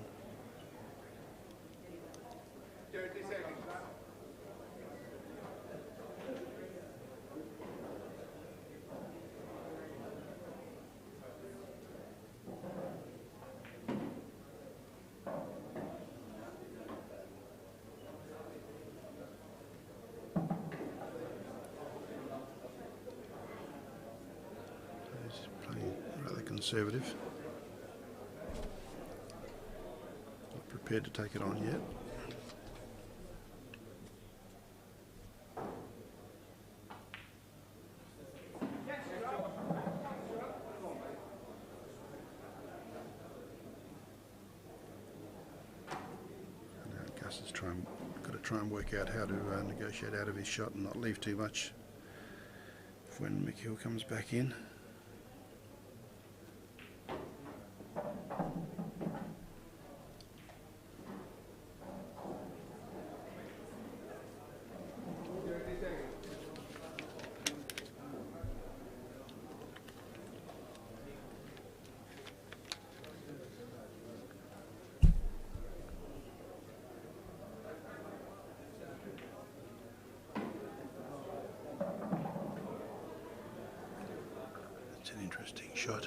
Conservative. Not prepared to take it on yet. Now Gus is got to try and work out how to negotiate out of his shot and not leave too much when Mikhail comes back in. An interesting shot.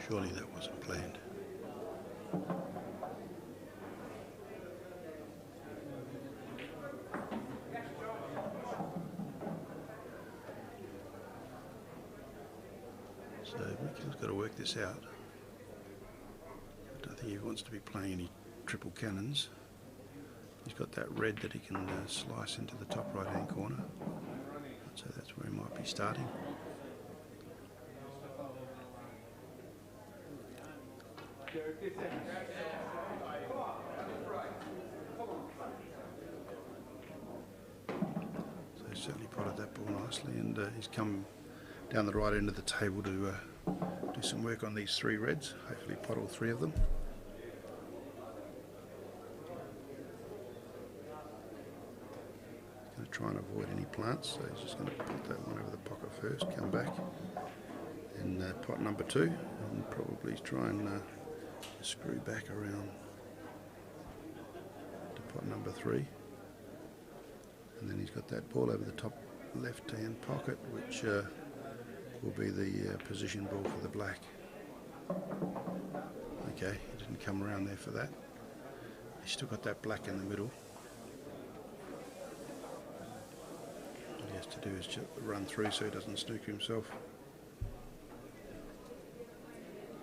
Surely that wasn't planned. So Mikhail's got to work this out. I don't think he wants to be playing any triple cannons. He's got that red that he can slice into the top right hand corner. So that's where he might be starting. So he's certainly potted that ball nicely, and he's come down the right end of the table to do some work on these 3 reds, hopefully pot all 3 of them. Try and avoid any plants, so he's just going to put that one over the pocket first, come back and pot number 2, and probably try and screw back around to pot number 3, and then he's got that ball over the top left hand pocket, which will be the position ball for the black. Okay, he didn't come around there for that. He's still got that black in the middle. to do is just run through so he doesn't snooker himself.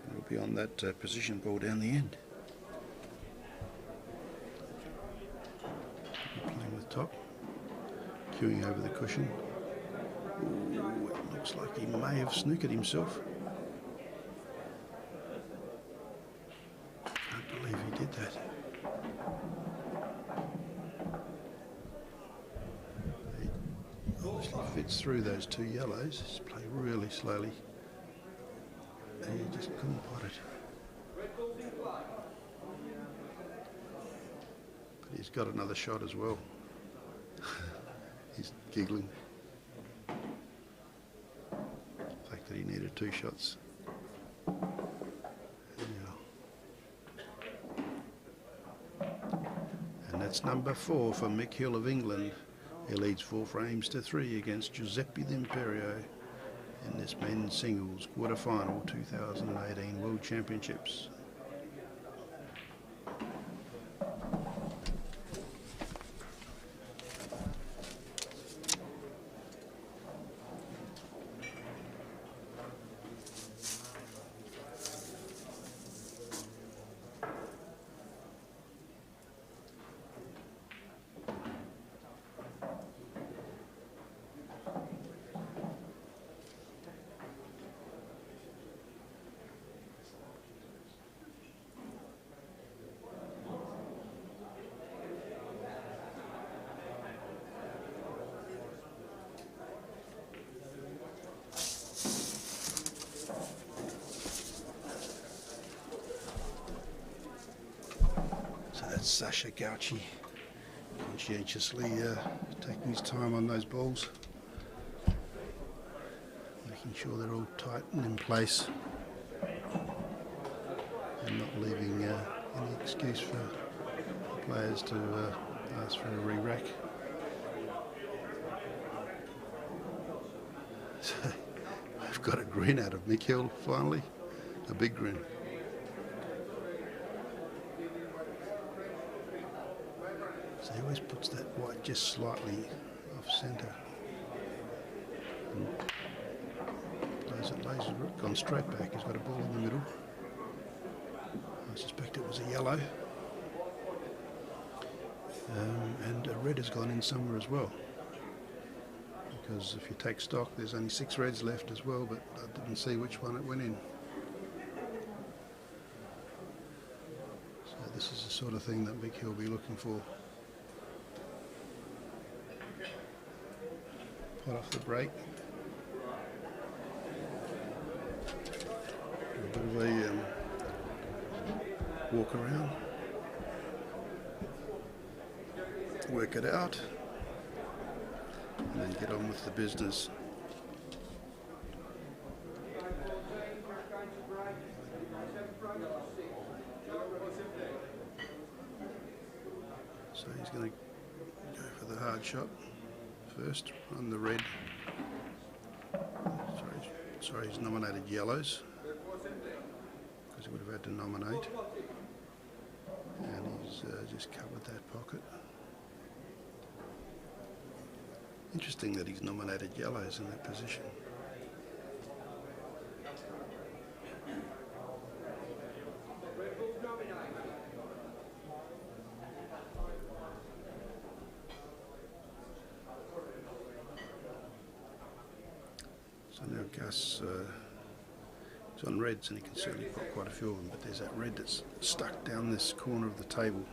And he'll be on that position ball down the end. Playing with top, queuing over the cushion. Ooh, it looks like he may have snookered himself. Can't believe he did that. He obviously fits through those two yellows. Just play really slowly. And he just couldn't pot it. But he's got another shot as well. He's giggling. The fact that he needed 2 shots. Yeah. And that's number 4 for Mick Hill of England. He leads 4 frames to 3 against Giuseppe Dimperio in this men's singles quarter-final 2018 World Championships. Sasha Gauchi conscientiously taking his time on those balls, making sure they're all tight and in place and not leaving any excuse for players to ask for a re-rack. So we've got a grin out of Mick Hill finally, a big grin. So he always puts that white just slightly off centre. Plays it lazy, gone straight back. He's got a ball in the middle. I suspect it was a yellow. And a red has gone in somewhere as well. Because if you take stock, there's only 6 reds left as well, but I didn't see which one it went in. So this is the sort of thing that Mick Hill will be looking for. Pot off the break. Do a bit of a walk around. Work it out. And then get on with the business. So he's going to go for the hard shot first on the red. Sorry, he's nominated yellows because he would have had to nominate. And he's just covered that pocket. Interesting that he's nominated yellows in that position. So now Gus is on reds and he can certainly put quite a few of them, but there's that red that's stuck down this corner of the table,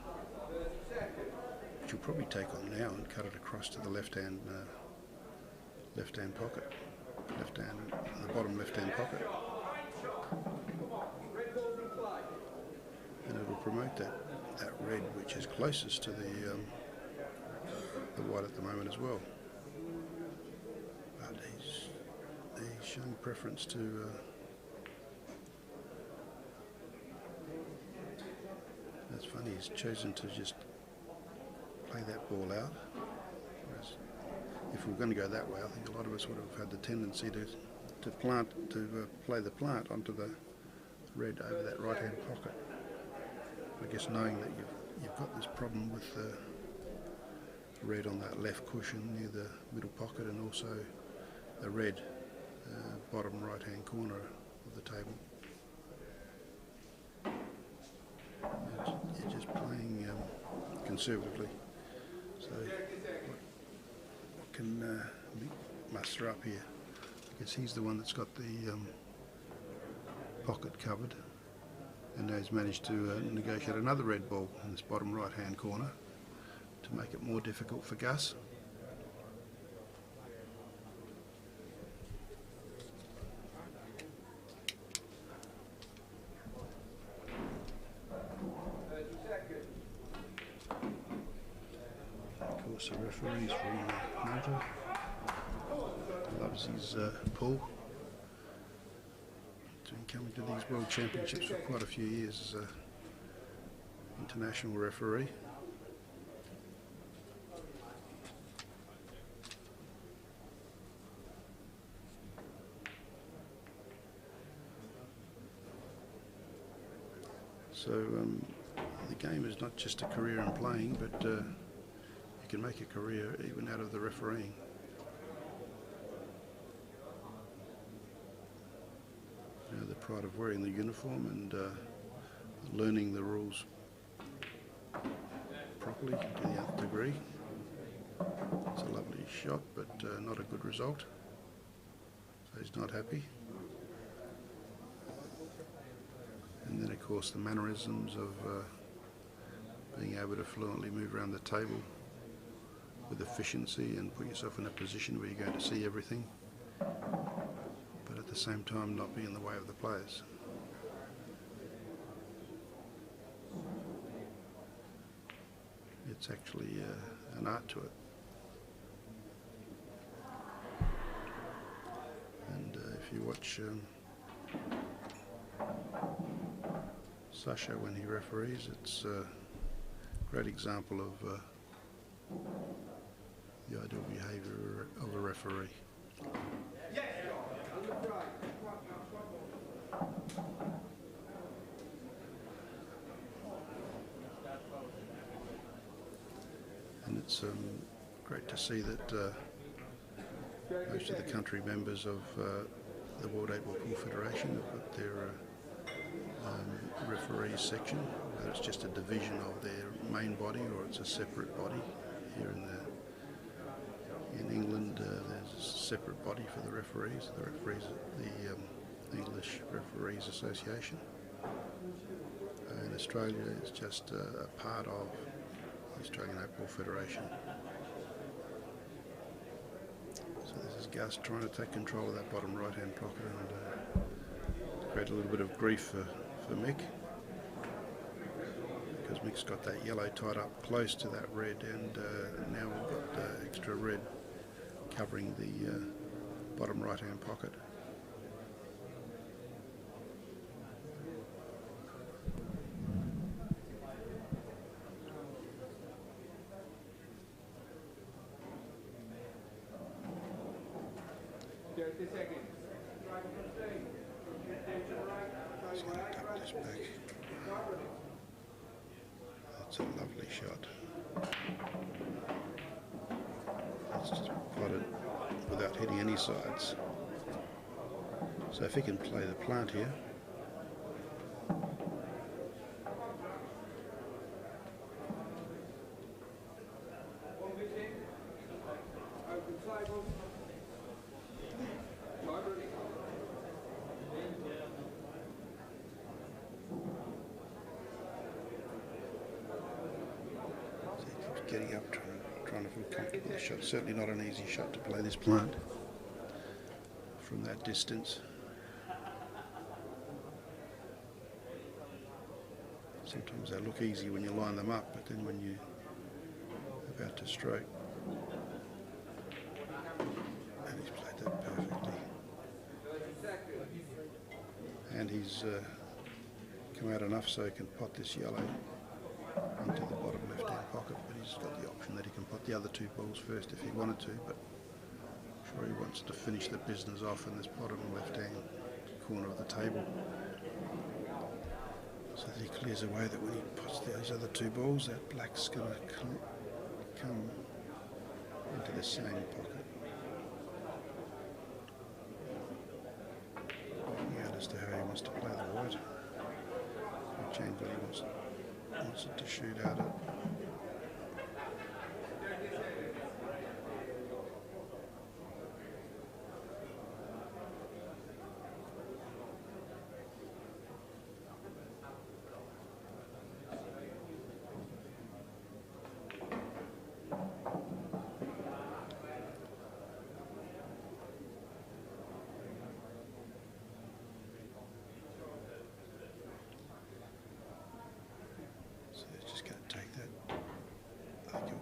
which you'll probably take on now and cut it across to the left-hand pocket, the bottom left-hand pocket, and it'll promote that red which is closest to the white at the moment as well. But he's shown preference to that's funny, he's chosen to just play that ball out. Whereas if we were going to go that way, I think a lot of us would have had the tendency to play the plant onto the red over that right hand pocket. I guess knowing that you've got this problem with red on that left cushion near the middle pocket, and also the red bottom right hand corner of the table. You're just playing conservatively. So what can muster up here? I guess he's the one that's got the pocket covered, and now he's managed to negotiate another red ball in this bottom right hand corner to make it more difficult for Gus. Of course, the referee's from Malta loves his pull. He's been coming to these World Championships for quite a few years as an international referee. So the game is not just a career in playing, but you can make a career even out of the refereeing. You know, the pride of wearing the uniform and learning the rules properly to the nth degree. It's a lovely shot, but not a good result. So he's not happy. And then, of course, the mannerisms of being able to fluently move around the table with efficiency and put yourself in a position where you're going to see everything, but at the same time not be in the way of the players. It's actually an art to it. And if you watch Sasha when he referees, it's a great example of the ideal behaviour of a referee. And it's great to see that most of the country members of the World 8-Ball Pool Federation have got their referees section, whether it's just a division of their main body or it's a separate body. Here in England, there's a separate body for the referees. The referees at the English Referees Association. In Australia, it's just a part of the Australian 8-Ball Federation. So this is Gus trying to take control of that bottom right-hand pocket and create a little bit of grief for Mick, because Mick's got that yellow tied up close to that red, and now we've got extra red covering the bottom right-hand pocket. Just going to tap this back. That's a lovely shot. That's just potted without hitting any sides. So if he can play the plant here, getting up, trying to feel comfortable with the shot. Certainly not an easy shot to play this plant from that distance. Sometimes they look easy when you line them up, but then when you're about to stroke, and he's played that perfectly. And he's come out enough so he can pot this yellow into the bottom left-hand pocket, but he's got the option that he can pot the other two balls first if he wanted to, but I'm sure he wants to finish the business off in this bottom left-hand corner of the table, so that he clears away that when he pots those other two balls, that black's going to come into the same pocket. Working out as to how he wants to play the white. Which angle he wants it to shoot out at.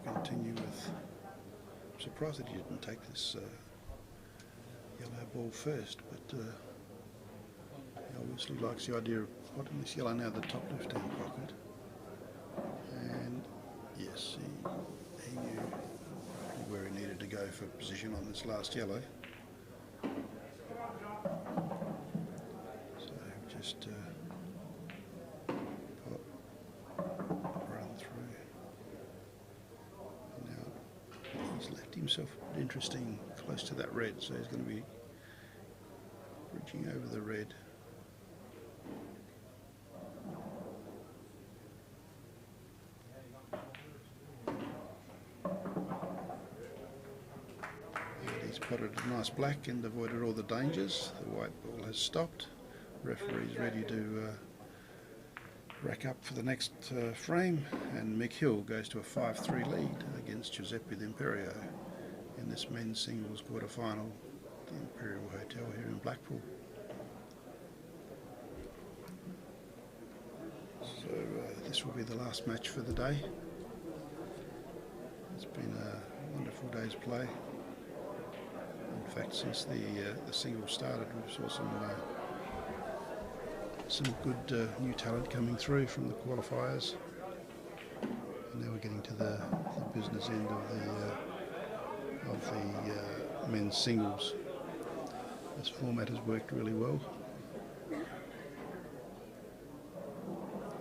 Continue with. I'm surprised that he didn't take this yellow ball first, but he obviously likes the idea of putting this yellow now the top left-hand pocket. And yes, he knew where he needed to go for position on this last yellow. So just himself interesting close to that red, so he's going to be bridging over the red. And he's potted a nice black and avoided all the dangers. The white ball has stopped. Referee's ready to rack up for the next frame, and Mick Hill goes to a 5-3 lead against Giuseppe Dimperio in this men's singles quarter-final at the Imperial Hotel here in Blackpool. So this will be the last match for the day. It's been a wonderful day's play. In fact, since the singles started, we saw some good new talent coming through from the qualifiers. And now we're getting to the business end of the men's singles. This format has worked really well,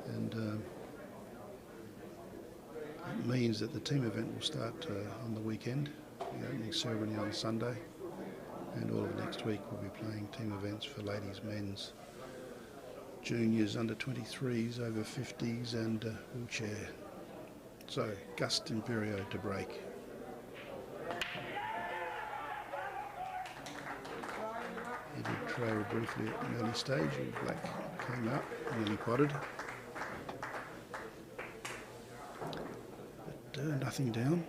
and it means that the team event will start on the weekend, the opening ceremony on Sunday, and all of next week we'll be playing team events for ladies, men's, juniors, under 23s, over 50s, and wheelchair. So Gus Dimperio to break. He did trail briefly at an early stage, and black came up, nearly potted. But nothing down.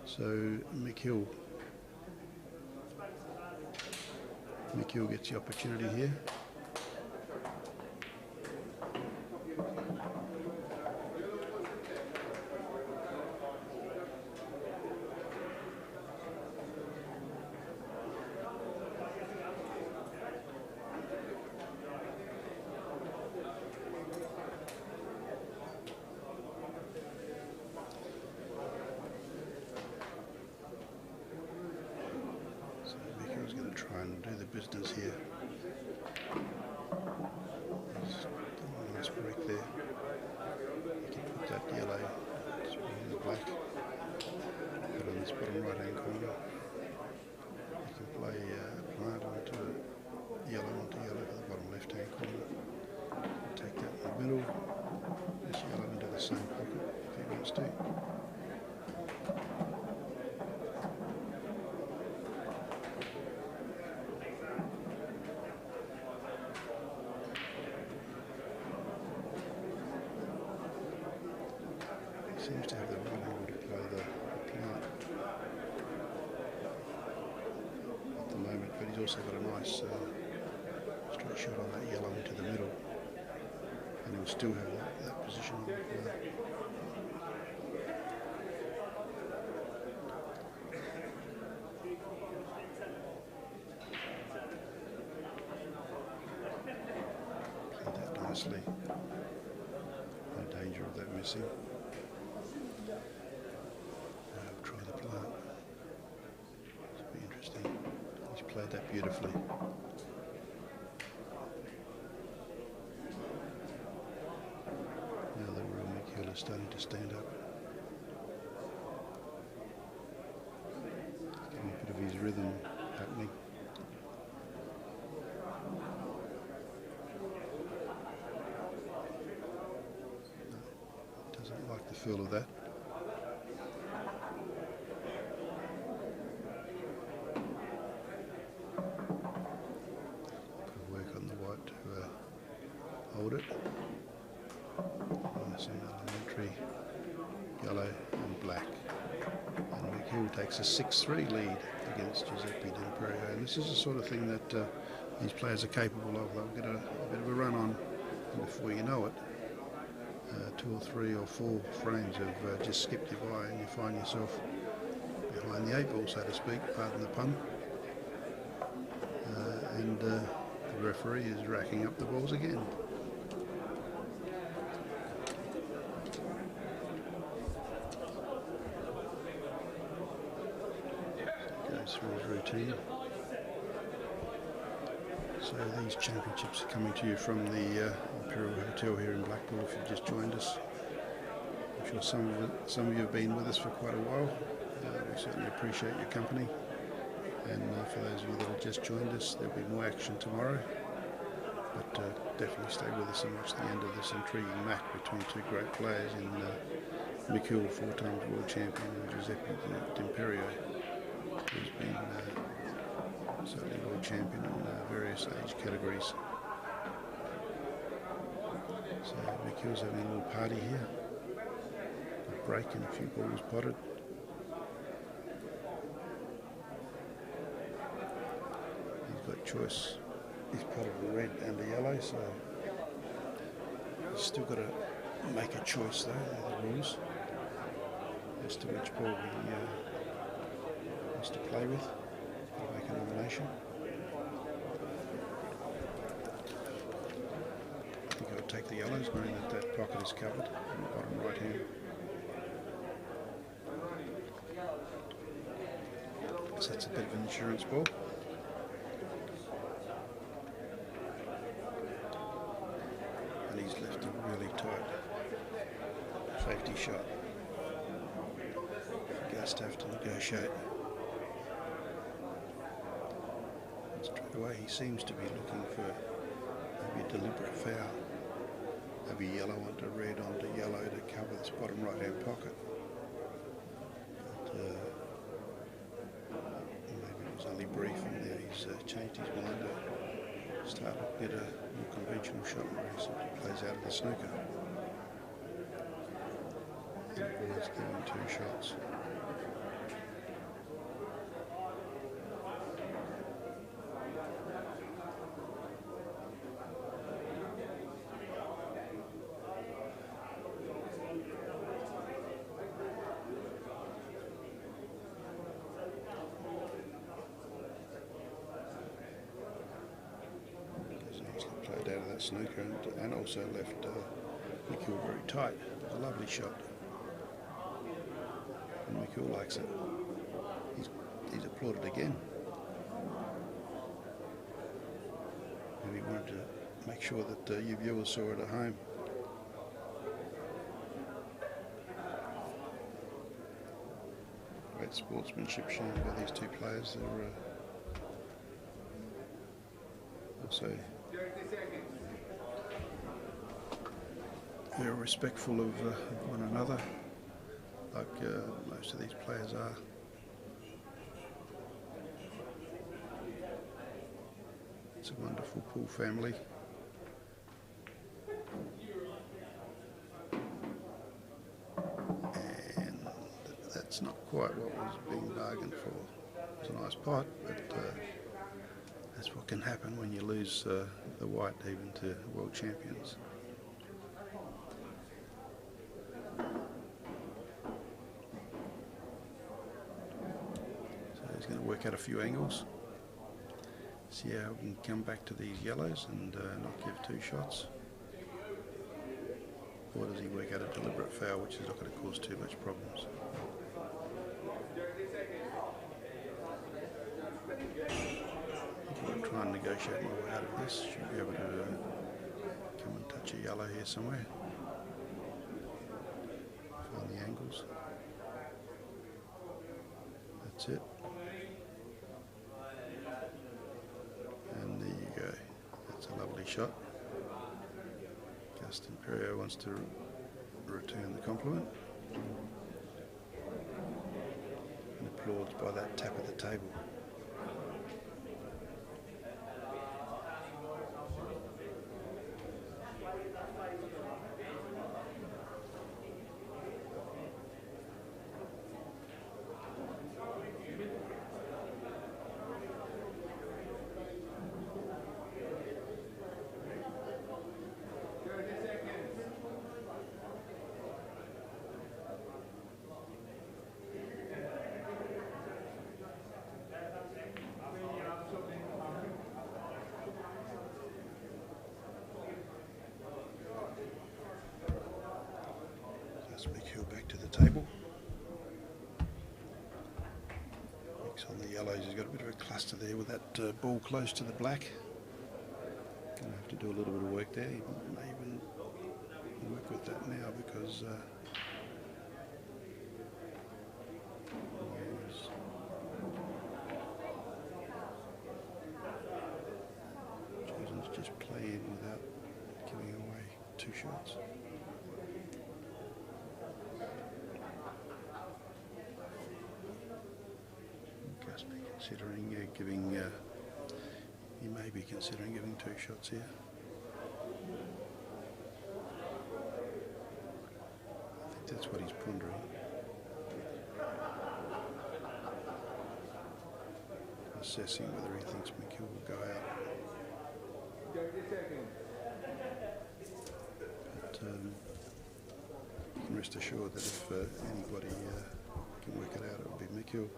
So Mick Hill gets the opportunity here. Try and do the business here. There's a nice break there. You can put that yellow in the black, put on this bottom right hand corner. You can play plant onto yellow for the bottom left hand corner. Take that in the middle, this yellow into the same pocket if he wants to. Seems to have the right angle to play the plant at the moment, but he's also got a nice straight shot on that yellow into the middle, and he'll still have that position on the plant. Played that nicely. No danger of that missing. Try the plant. It'll be interesting. He's played that beautifully. Now the real Mick Hill is starting to stand up. rhythm happening. No, doesn't like the feel of that. Could work on the white to hold it. Nice and elementary yellow and black. And McHill takes a 6-3 lead against Giuseppe Dimperio, and this is the sort of thing that these players are capable of. They'll get a bit of a run on, and before you know it, 2 or 3 or 4 frames have just skipped you by, and you find yourself behind the 8 ball, so to speak, pardon the pun, and the referee is racking up the balls again. Goes through his routine. So these championships are coming to you from the Imperial Hotel here in Blackpool. If you've just joined us, I'm sure some of you have been with us for quite a while. We certainly appreciate your company. And for those of you that have just joined us, there'll be more action tomorrow. But definitely stay with us and watch the end of this intriguing match between two great players in McHill, 4 times world champion, and Giuseppe Dimperio, who's been certainly world champion in various age categories. So McHill's having a little party here. A break and a few balls potted. He's got choice. He's potted a red and a yellow, so he's still got to make a choice though, they're the rules, as to which ball he wants to play with. Make a nomination. I think I would take the yellows, knowing that that pocket is covered on the bottom right hand. So that's a bit of an insurance ball. And he's left a really tight safety shot. Gust have to negotiate. Straight away he seems to be looking for maybe a deliberate foul. Maybe yellow onto red onto yellow to cover this bottom right hand pocket. But maybe it was only brief, and there he's changed his mind to start looking at a more conventional shot where he simply plays out of the snooker. And the ball is given 2 shots. Played out of that snooker and also left McHill very tight. It was a lovely shot. And McHill likes it. He's applauded again. Maybe he wanted to make sure that you viewers saw it at home. Great sportsmanship shown by these 2 players. They're also very respectful of one another, like most of these players are. It's a wonderful pool family. And that's not quite what was being bargained for. It's a nice pot, but that's what can happen when you lose the white even to world champions. So he's going to work out a few angles, see how we can come back to these yellows and not give 2 shots. Or does he work out a deliberate foul, which is not going to cause too much problems? I'll try and negotiate my way out of this. Should be able to come and touch a yellow here somewhere. Find the angles. That's it. shot. Dimperio wants to return the compliment and applauds by that tap at the table. Back to the table. Mix on the yellows. He's got a bit of a cluster there with that ball close to the black. Going to have to do a little bit of work there. He may even work with that now because choosing to just play in without giving away 2 shots. Considering giving, he may be considering giving 2 shots here. I think that's what he's pondering. Assessing whether he thinks McHugh will go out. But you can rest assured that if anybody can work it out, it will be McHugh.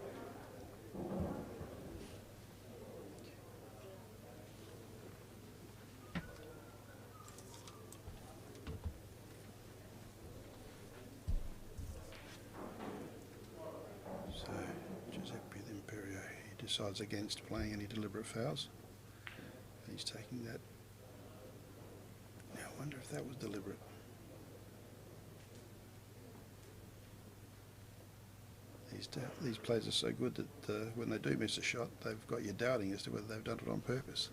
Decides against playing any deliberate fouls. He's taking that. Now I wonder if that was deliberate. These players are so good that when they do miss a shot, they've got you doubting as to whether they've done it on purpose.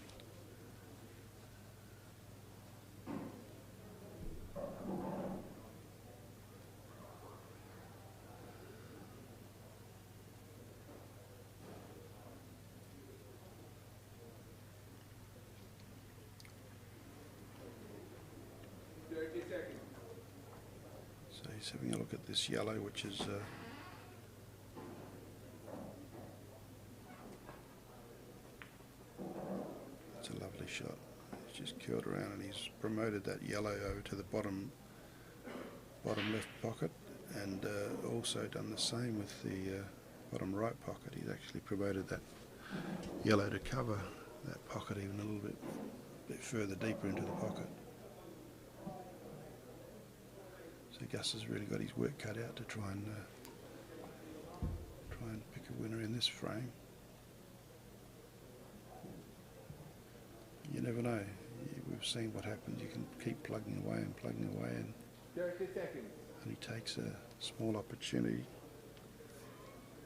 So he's having a look at this yellow, which is it's a lovely shot. He's just curled around and he's promoted that yellow over to the bottom left pocket, and also done the same with the bottom right pocket. He's actually promoted that yellow to cover that pocket even a little bit further deeper into the pocket. So Gus has really got his work cut out to try and pick a winner in this frame. You never know. We've seen what happens. You can keep plugging away, and
30 seconds.
And he takes a small opportunity,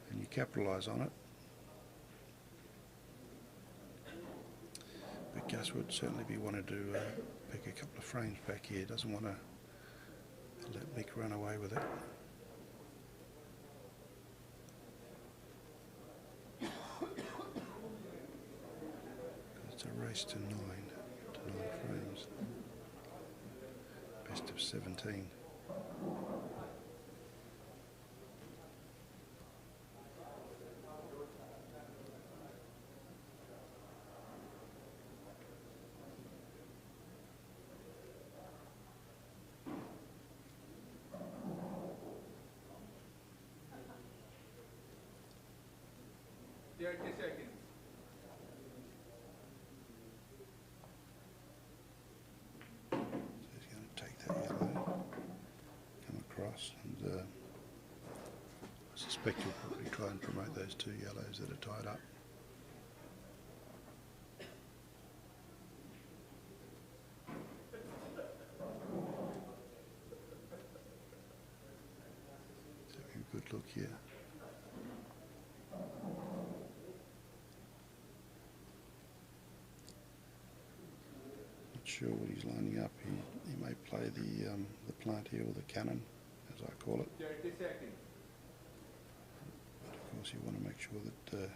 and you capitalise on it. But Gus would certainly be wanting to pick a couple of frames back here. Doesn't want to let Mick run away with it. It's a race to 9 frames. Best of 17.
Seconds.
So he's going to take that yellow, come across, and I suspect he'll probably try and promote those 2 yellows that are tied up. So a good look here. Not sure what he's lining up. He may play the plant here, or the cannon, as I call it.
30 seconds.
But of course, you want to make sure that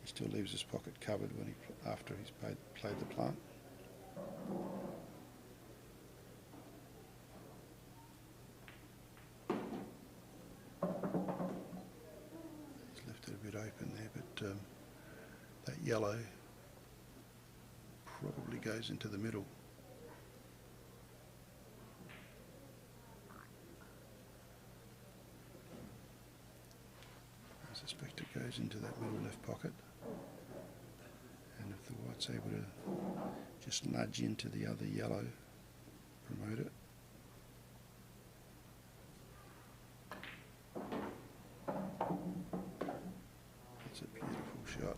he still leaves his pocket covered when after he's played the plant. He's left it a bit open there, but that yellow probably goes into the middle. I suspect it goes into that middle left pocket, and if the white's able to just nudge into the other yellow, promote it. That's a beautiful shot.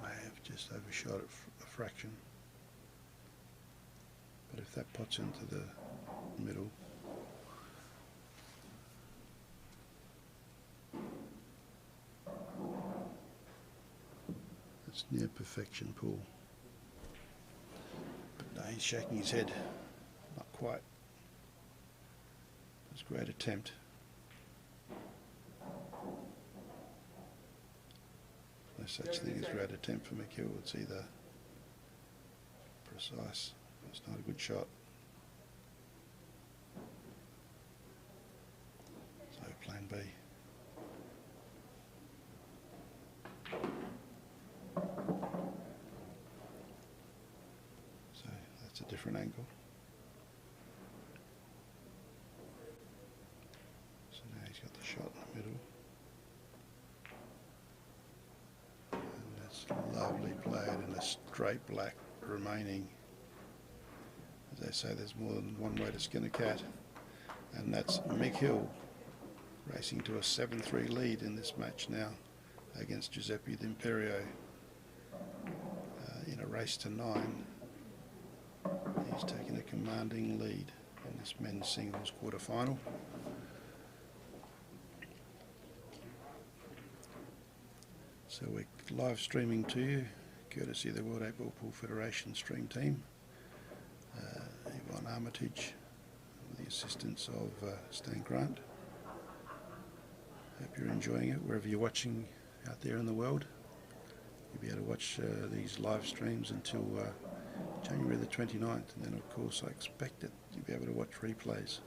I have just overshot it a fraction, but if that pots into the middle, it's near perfection, Paul. But no, he's shaking his head. Not quite. It's a great attempt. No such thing as great attempt for McHugh. It's either precise or it's not a good shot. So plan B. So that's a different angle. So now he's got the shot in the middle. And that's lovely played in a straight black remaining. As they say, there's more than one way to skin a cat. And that's McHugh racing to a 7-3 lead in this match now against Giuseppe Dimperio in a race to 9. He's taken a commanding lead in this men's singles quarter-final. So we're live streaming to you, courtesy of the World 8 Ball Pool Federation stream team. Yvonne Armitage, with the assistance of Stan Grant. Hope you're enjoying it wherever you're watching out there in the world. You'll be able to watch these live streams until January the 29th, and then of course I expect that you'll be able to watch replays.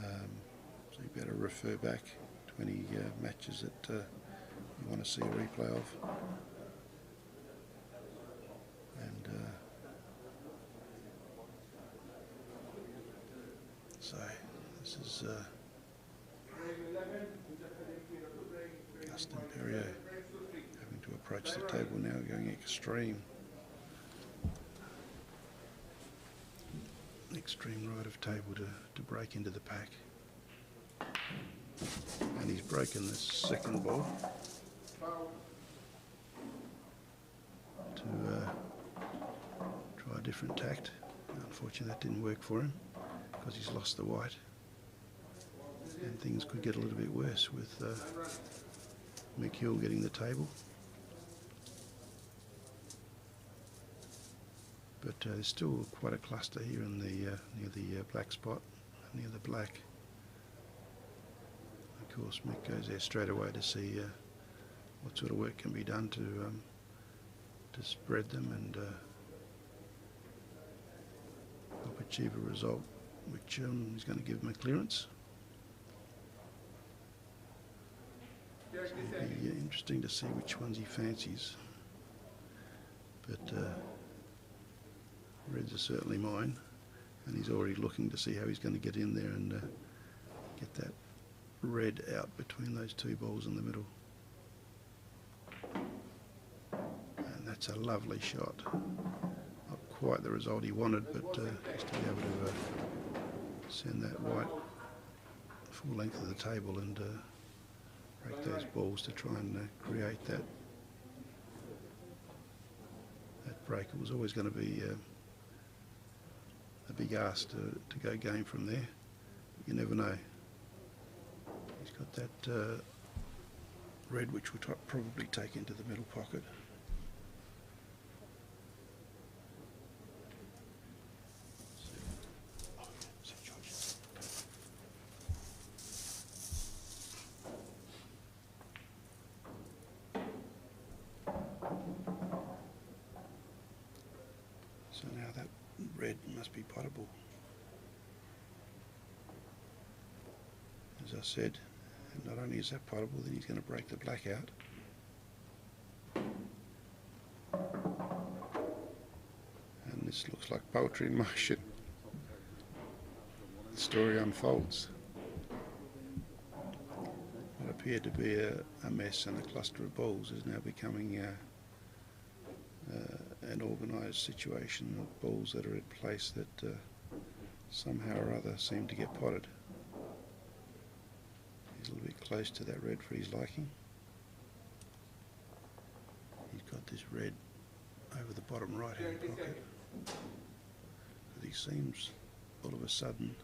So you'll be able to refer back to any matches that you want to see a replay of. And so this is Dimperio having to approach the table now, going extreme right of table to break into the pack. And he's broken the second ball to try a different tact. Unfortunately that didn't work for him because he's lost the white, and things could get a little bit worse with McHugh getting the table. But there's still quite a cluster here in the near the black spot, near the black. Of course, Mick goes there straight away to see what sort of work can be done to spread them and help achieve a result which is going to give him a clearance. So it'll be interesting to see which ones he fancies. But reds are certainly mine, and he's already looking to see how he's going to get in there and get that red out between those two balls in the middle. And that's a lovely shot. Not quite the result he wanted, but just to be able to send that white full length of the table and break those balls to try and create that break. It was always going to be a big ask to go game from there. But you never know. He's got that red, which will probably take into the middle pocket. So now that red must be potable. As I said, and not only is that potable, then he's going to break the black out. And this looks like poetry in motion. The story unfolds. What appeared to be a mess and a cluster of balls is now becoming an organised situation of balls that are in place that somehow or other seem to get potted. He's a little bit close to that red for his liking. He's got this red over the bottom right hand pocket. But he seems all of a sudden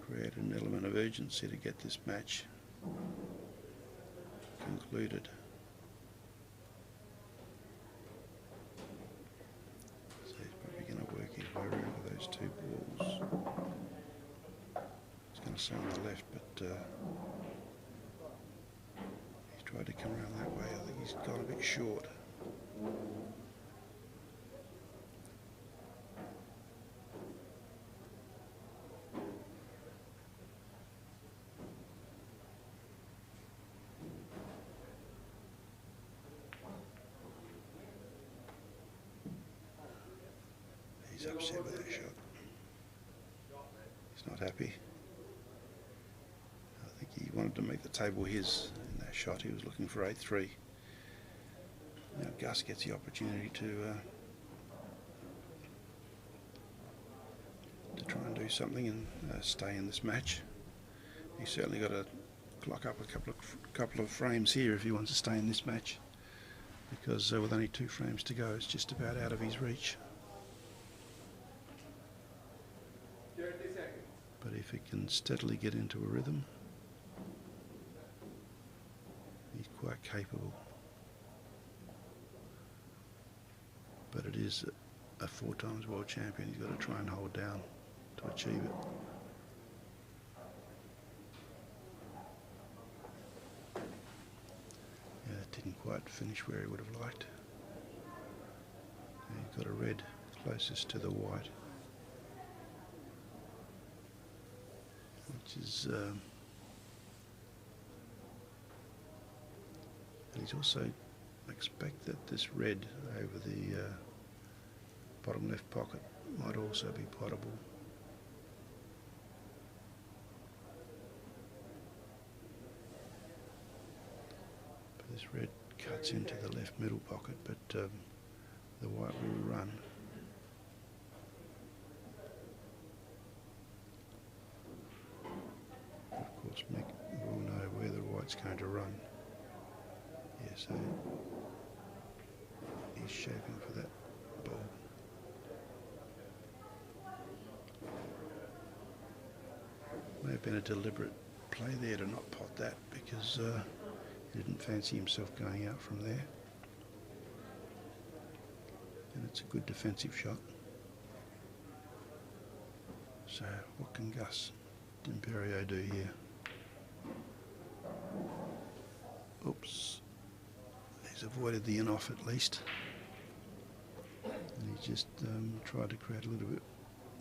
create an element of urgency to get this match concluded. So he's probably going to work his way around with those two balls. He's going to say on the left, but he's tried to come around that way. I think he's got a bit short. He's upset with that shot. He's not happy. I think he wanted to make the table his in that shot. He was looking for 8-3. Now Gus gets the opportunity to try and do something and stay in this match. He's certainly got to clock up a couple of frames here if he wants to stay in this match, because with only 2 frames to go, it's just about out of his reach. But if he can steadily get into a rhythm, he's quite capable. But it is a 4 times world champion. He's got to try and hold down to achieve it. Yeah, it didn't quite finish where he would have liked. And he's got a red closest to the white, which is and he's also expect that this red over the bottom left pocket might also be potable. But this red cuts into the left middle pocket, but the white will run. Of course, Mick will know where the white's going to run. Yeah, so he's shaping for that ball. May have been a deliberate play there to not pot that, because he didn't fancy himself going out from there. And it's a good defensive shot. So what can Gus Dimperio do here? Oops. He's avoided the in-off at least. And he just tried to create a little bit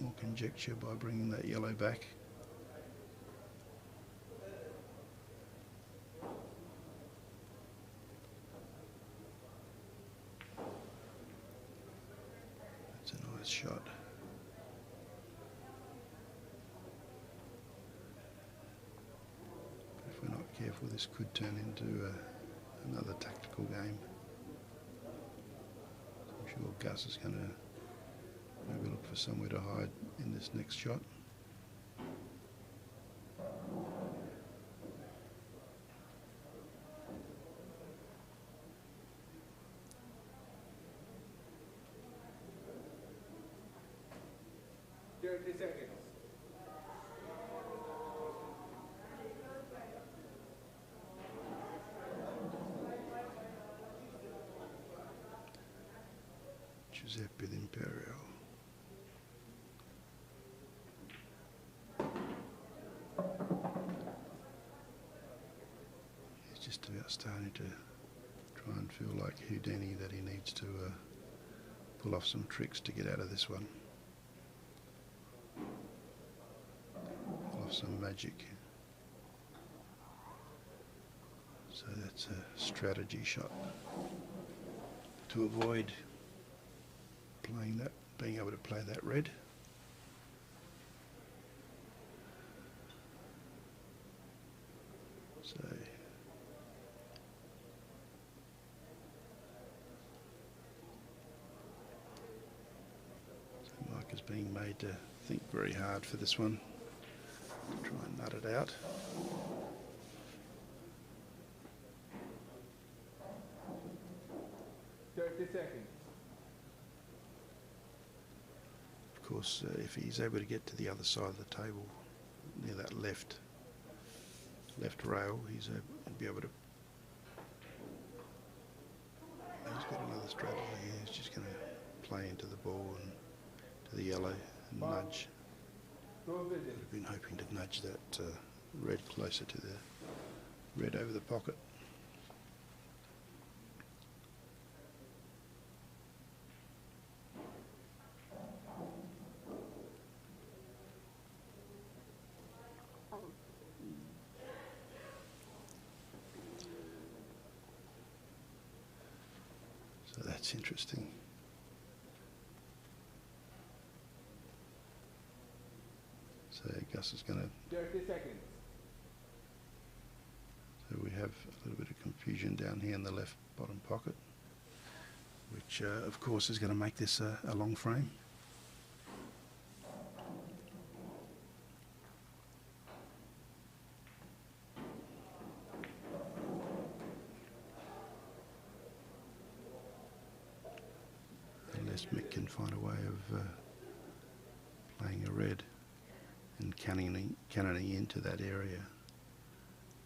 more conjecture by bringing that yellow back. That's a nice shot. But if we're not careful, this could turn into another tactical game. I'm sure Gus is going to maybe look for somewhere to hide in this next shot. Dimperio. He's just about starting to try and feel like Houdini, that he needs to pull off some tricks to get out of this one. Pull off some magic. So that's a strategy shot to avoid being able to play that red. So Mike is being made to think very hard for this one, to try and nut it out. Of course, if he's able to get to the other side of the table, near that left rail, he'll be able to. He's got another strategy here. He's just going to play into the ball and to the yellow and nudge. I've been hoping to nudge that red closer to the red over the pocket. So that's interesting. So Gus is going to...
30 seconds.
So we have a little bit of confusion down here in the left bottom pocket, which of course is going to make this a long frame. Unless Mick can find a way of playing a red and cannoning into that area,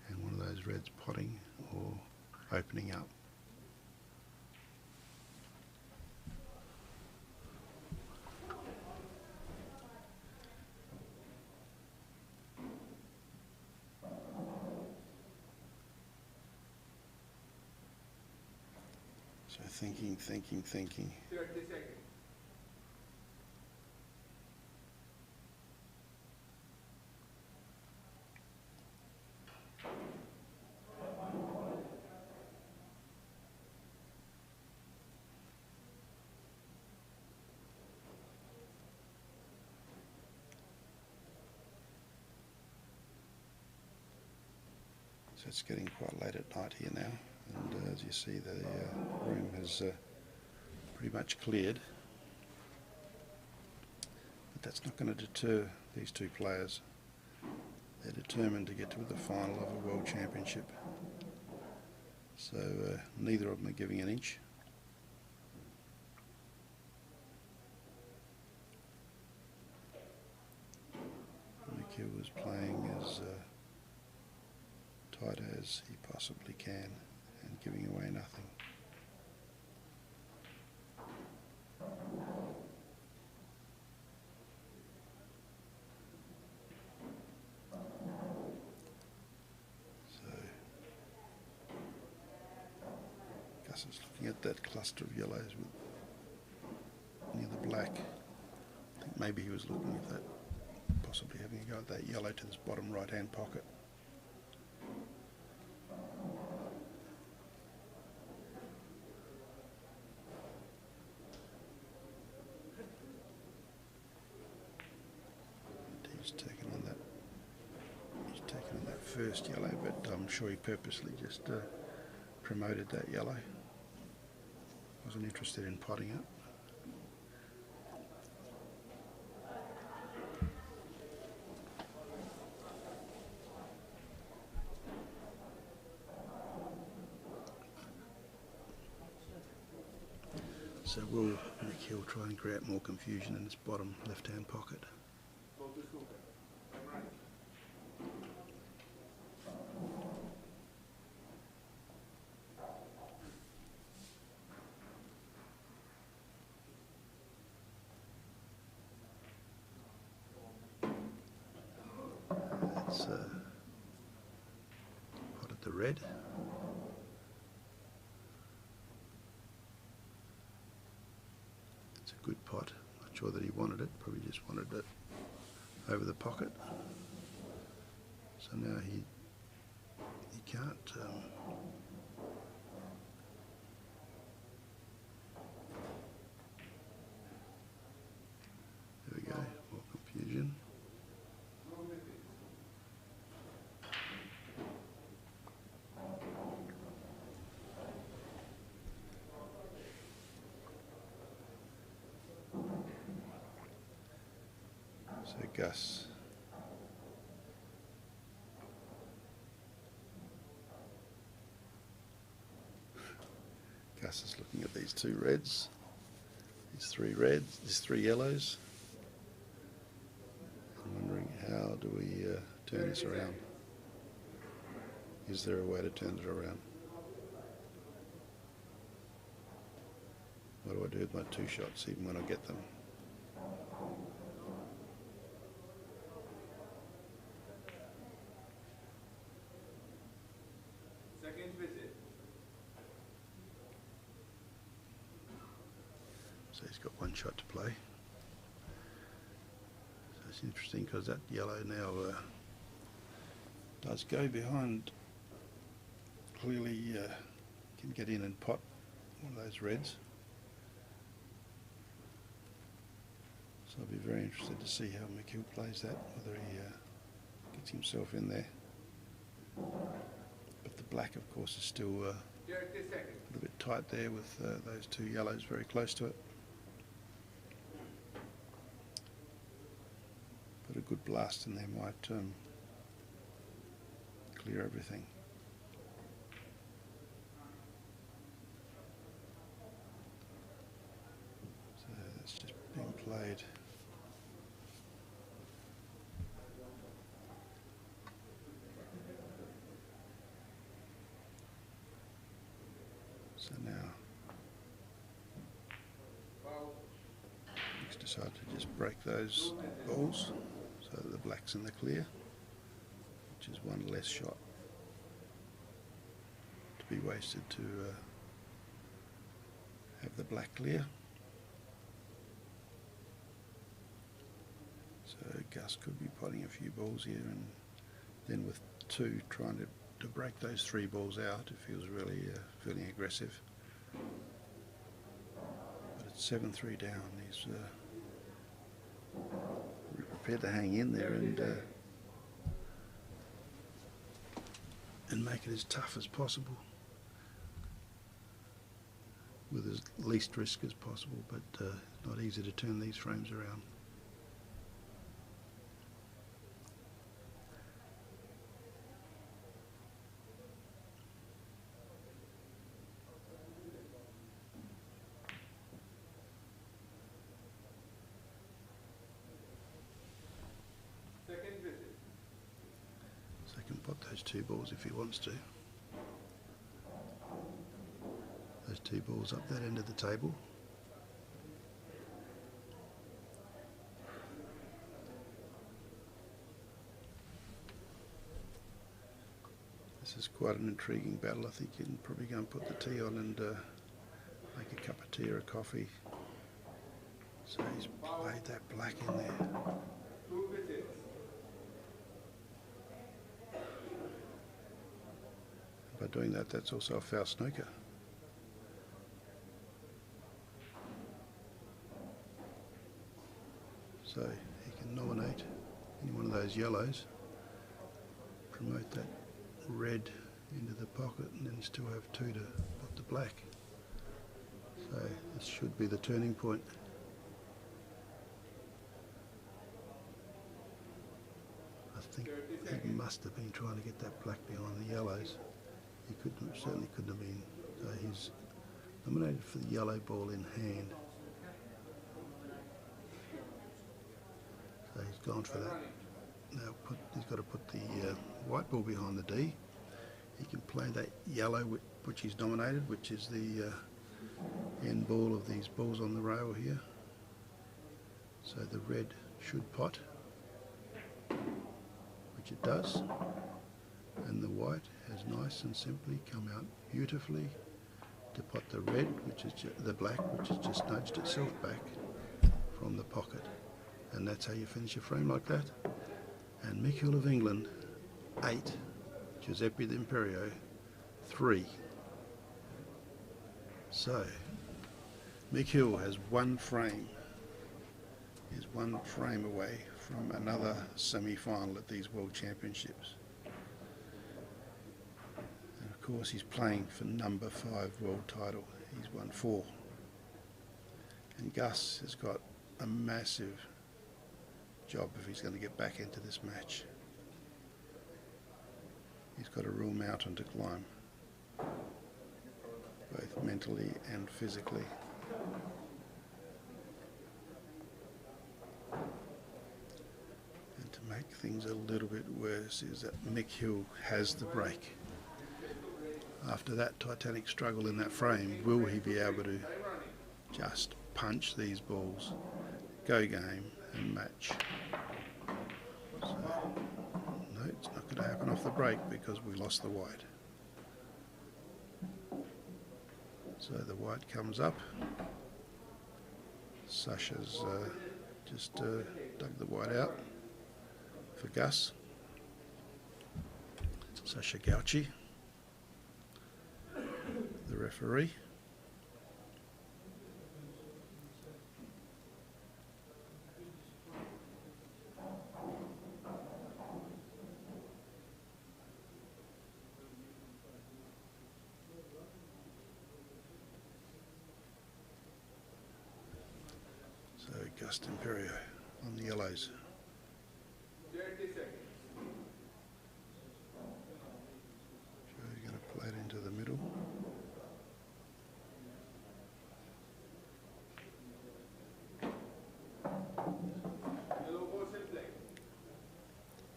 and one of those reds potting or opening up. So thinking.
30 seconds.
So it's getting quite late at night here now, and as you see, the room has pretty much cleared. But that's not going to deter these two players. They're determined to get to the final of a World Championship. So neither of them are giving an inch. Mick was playing as tight as he possibly can and giving away nothing. So Gus is looking at that cluster of yellows near the black. I think maybe he was looking at that, possibly having a go at that yellow to this bottom right hand pocket. He's taken on that first yellow, but I'm sure he purposely just promoted that yellow. Wasn't interested in potting it. So will Mick Hill try and create more confusion in this bottom left-hand pocket? That's potted the red. good pot. Not sure that he wanted it, probably just wanted it over the pocket. So now he can't there we go, more confusion. So Gus is looking at these two reds, these three reds, these three yellows, and wondering how do we turn this around? Is there a way to turn it around? What do I do with my two shots even when I get them?
Second visit.
So he's got one shot to play. So it's interesting because that yellow now does go behind. Clearly can get in and pot one of those reds. So I'll be very interested to see how McHugh plays that, whether he gets himself in there. But the black, of course, is still a little bit tight there with those two yellows very close to it. But a good blast in there might clear everything. So that's just being played. So now Nick's decided to just break those balls so that the black's in the clear, which is one less shot to be wasted to have the black clear. So Gus could be potting a few balls here, and then with two trying to break those three balls out if he was really feeling aggressive. But it's 7-3 down. He's prepared to hang in there and make it as tough as possible with as least risk as possible, but it's not easy to turn these frames around. So he can pot those two balls if he wants to. Those two balls up that end of the table. This is quite an intriguing battle. I think you can probably go and put the tea on and make a cup of tea or a coffee. So he's played that black in there. By doing that, that's also a foul snooker. So he can nominate any one of those yellows, promote that red into the pocket, and then still have two to put the black. So this should be the turning point. I think he must have been trying to get that black behind the yellows. He certainly couldn't have been. So he's nominated for the yellow ball in hand. So he's gone for that. Now he's got to put the white ball behind the D. He can play that yellow which he's nominated, which is the end ball of these balls on the rail here. So the red should pot, which it does, and the white has nice and simply come out beautifully to pot the red, which is the black, which has just nudged itself back. from the pocket. And that's how you finish a frame like that. And Mick Hill of England, 8. Giuseppe Dimperio, 3. So, Mick Hill has one frame. He's one frame away from another semi-final at these World Championships. And of course he's playing for number 5 world title. He's won 4. And Gus has got a massive job if he's going to get back into this match. He's got a real mountain to climb, both mentally and physically. And to make things a little bit worse is that Mick Hill has the break. After that titanic struggle in that frame, will he be able to just punch these balls, go game and match? So, no, it's not going to happen off the break because we lost the white. So the white comes up. Sasha's just dug the white out for Gus. Sasha Gauci, the referee. So Gus Dimperio on the yellows. So he's going to play it into the middle.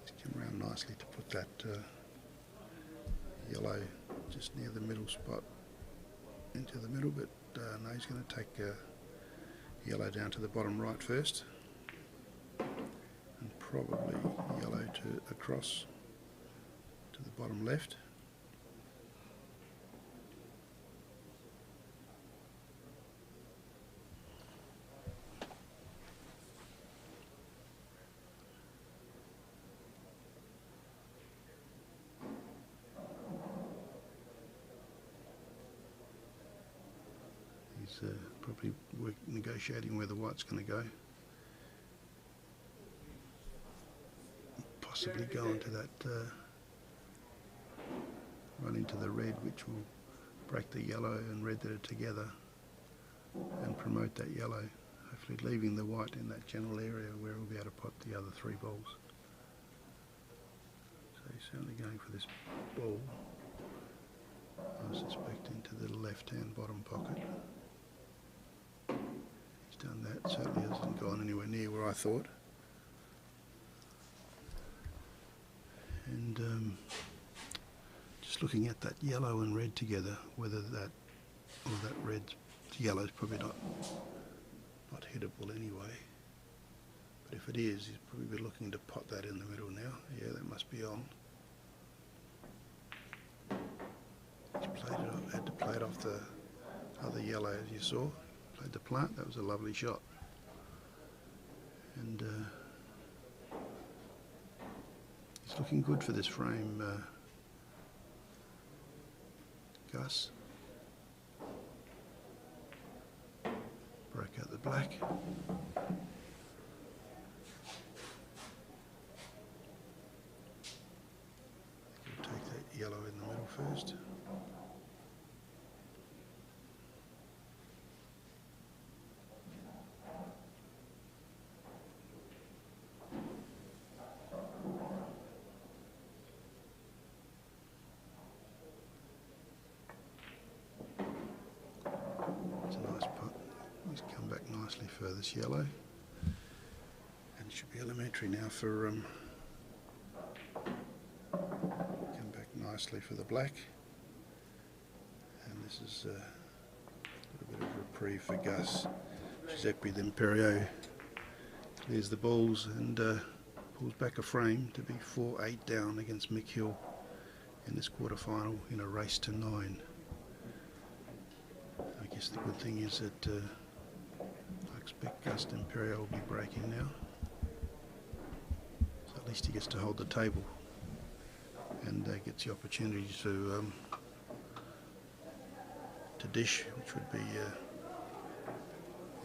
He's come around nicely to put that yellow just near the middle spot into the middle, but now he's going to take yellow down to the bottom right first, and probably yellow to across to the bottom left. He's probably negotiating where the white's going to go. Possibly go into that, run into the red, which will break the yellow and red that are together and promote that yellow, hopefully leaving the white in that general area where we'll be able to pot the other 3 balls. So he's certainly going for this ball, I suspect, into the left-hand bottom pocket. Done that, certainly hasn't gone anywhere near where I thought. And just looking at that yellow and red together, whether that or that red yellow is probably not hittable anyway. But if it is, he's probably looking to pot that in the middle now. Yeah, that must be on. He's played it off, had to play it off the other yellow, as you saw. Played the plant. That was a lovely shot. And he's looking good for this frame, Gus. Break out the black. We'll take that yellow in the middle first. It's a nice putt. He's come back nicely for this yellow. And it should be elementary now for come back nicely for the black. And this is a little bit of a reprieve for Gus. Giuseppe Dimperio clears the balls and pulls back a frame to be 4-8 down against Mick Hill in this quarter-final in a race to 9. I guess the good thing is that I expect Gus Dimperio will be breaking now. So at least he gets to hold the table and gets the opportunity to dish, which would be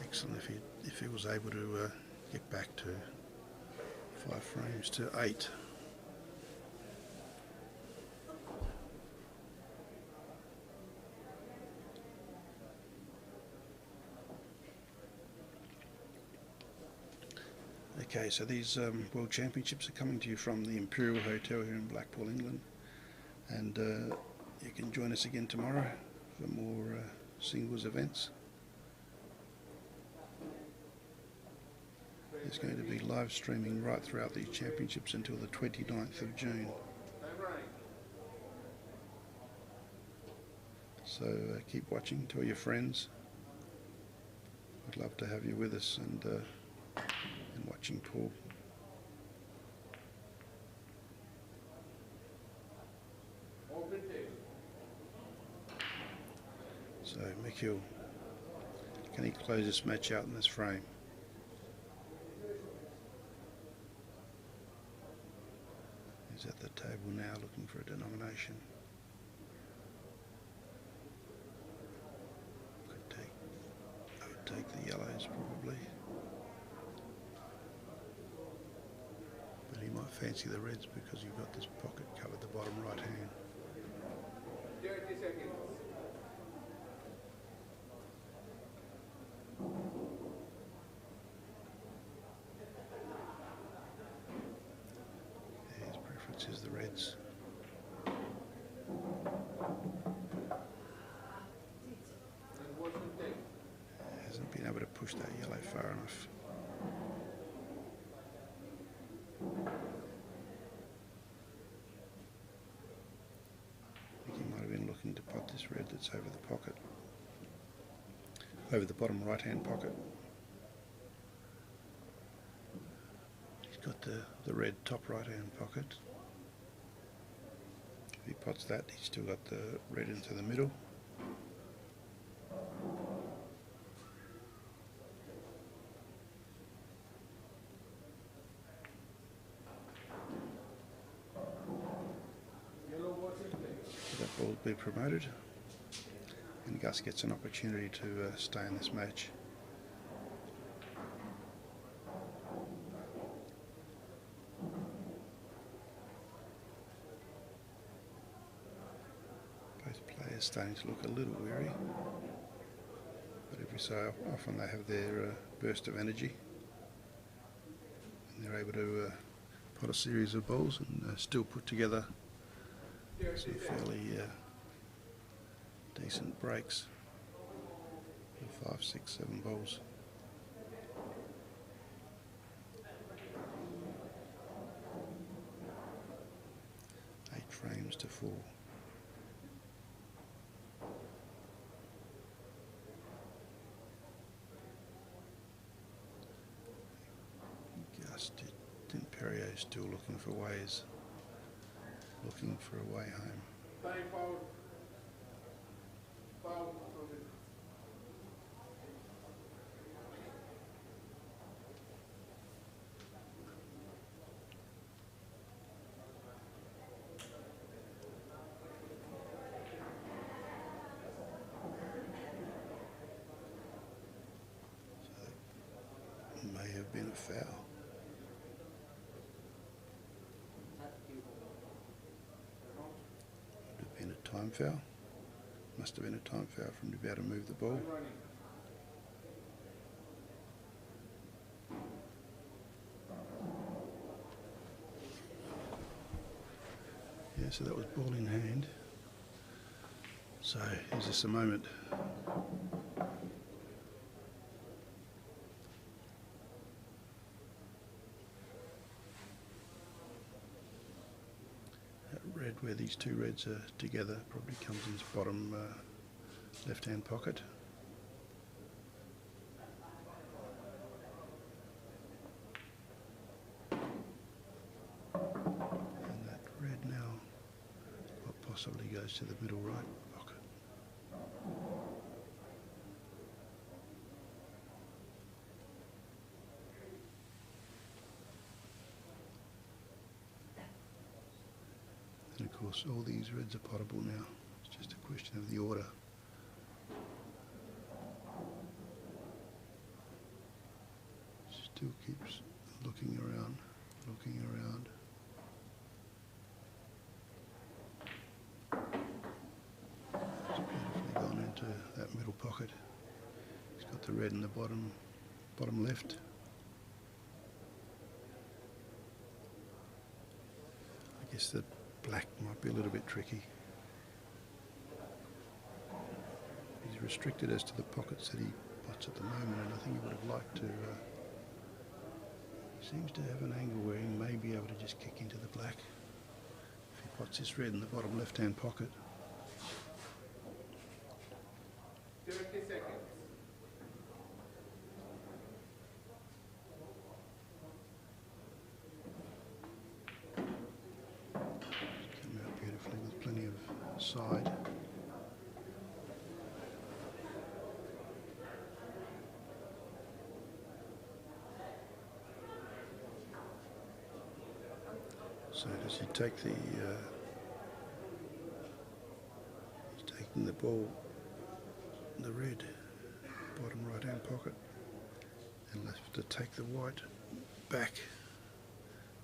excellent if he was able to get back to 5 frames to 8. Okay, so these World Championships are coming to you from the Imperial Hotel here in Blackpool, England, and you can join us again tomorrow for more singles events. There's going to be live streaming right throughout these championships until the 29th of June. So keep watching, tell your friends. We'd love to have you with us and watching Paul. So Mikhail, can he close this match out in this frame? He's at the table now looking for a denomination. I would take the yellows probably. But he might fancy the reds because you've got this pocket covered the bottom right hand.
30 seconds.
His preference is the reds. Hasn't been able to push that yellow far enough. I think he might have been looking to pot this red that's over the pocket, over the bottom right hand pocket. He's got the red top right hand pocket. If he pots that, he's still got the red into the middle. That ball will be promoted, and Gus gets an opportunity to stay in this match. Both players starting to look a little weary, but every so often they have their burst of energy, and they're able to pot a series of balls and still put together some fairly decent breaks for 5, 6, 7 balls. Eight frames to 4. Gus Dimperio still looking for ways. Looking for a way home. So that may have been a foul. Time foul. Must have been a time foul for him to be able to move the ball. Yeah, so that was ball in hand. So is this a moment? Red, where these two reds are together, probably comes in his bottom left hand pocket. And that red now possibly goes to the middle right pocket. course all these reds are potable now. It's just a question of the order. Still keeps looking around, looking around. It's beautifully gone into that middle pocket. He's got the red in the bottom left. I guess the black might be a little bit tricky. He's restricted as to the pockets that he pots at the moment, and I think he would have liked to. He seems to have an angle where he may be able to just kick into the black if he pots his red in the bottom left-hand pocket.
30 seconds.
Come out beautifully with plenty of side. So does he take the, he's taking the ball, the red, bottom right hand pocket, and left to take the white back,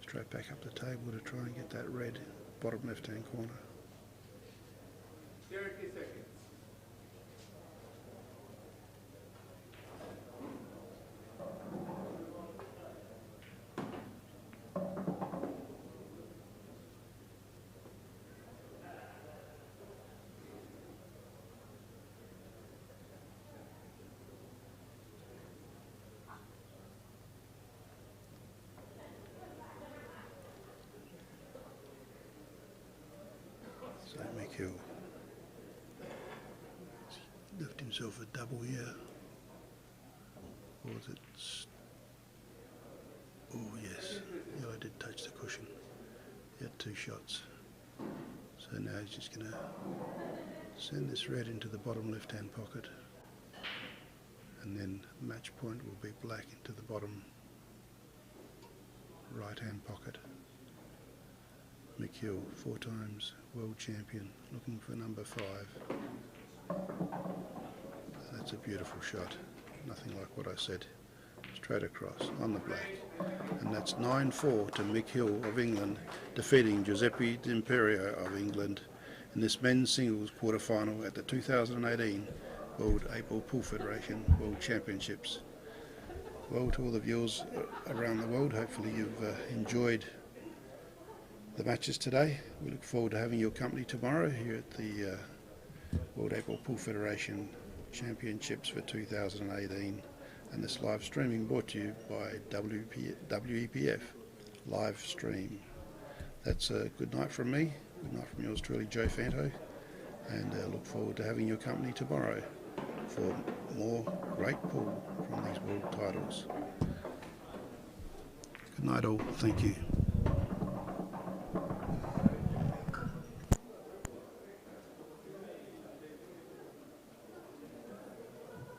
straight back up the table to try and get that red bottom left hand corner.
30 seconds.
So Mikel left himself a double here. Or was it? Oh yes, yeah, I did touch the cushion. He had two shots. So now he's just going to send this red into the bottom left hand pocket, and then match point will be black into the bottom right hand pocket. Mikel, 4 times world champion, looking for number 5. That's a beautiful shot, nothing like what I said. Straight across on the black, and that's 9-4 to Mikel of England, defeating Giuseppe Dimperio of England in this men's singles quarter-final at the 2018 World 8-Ball Pool Federation World Championships. Well, to all the viewers around the world, hopefully you've enjoyed the matches today. We look forward to having your company tomorrow here at the World 8-Ball Pool Federation Championships for 2018, and this live streaming brought to you by WEPF live stream. That's a good night from me, good night from yours truly, Joe Fanto, and look forward to having your company tomorrow for more great pool from these world titles. Good night all, thank you.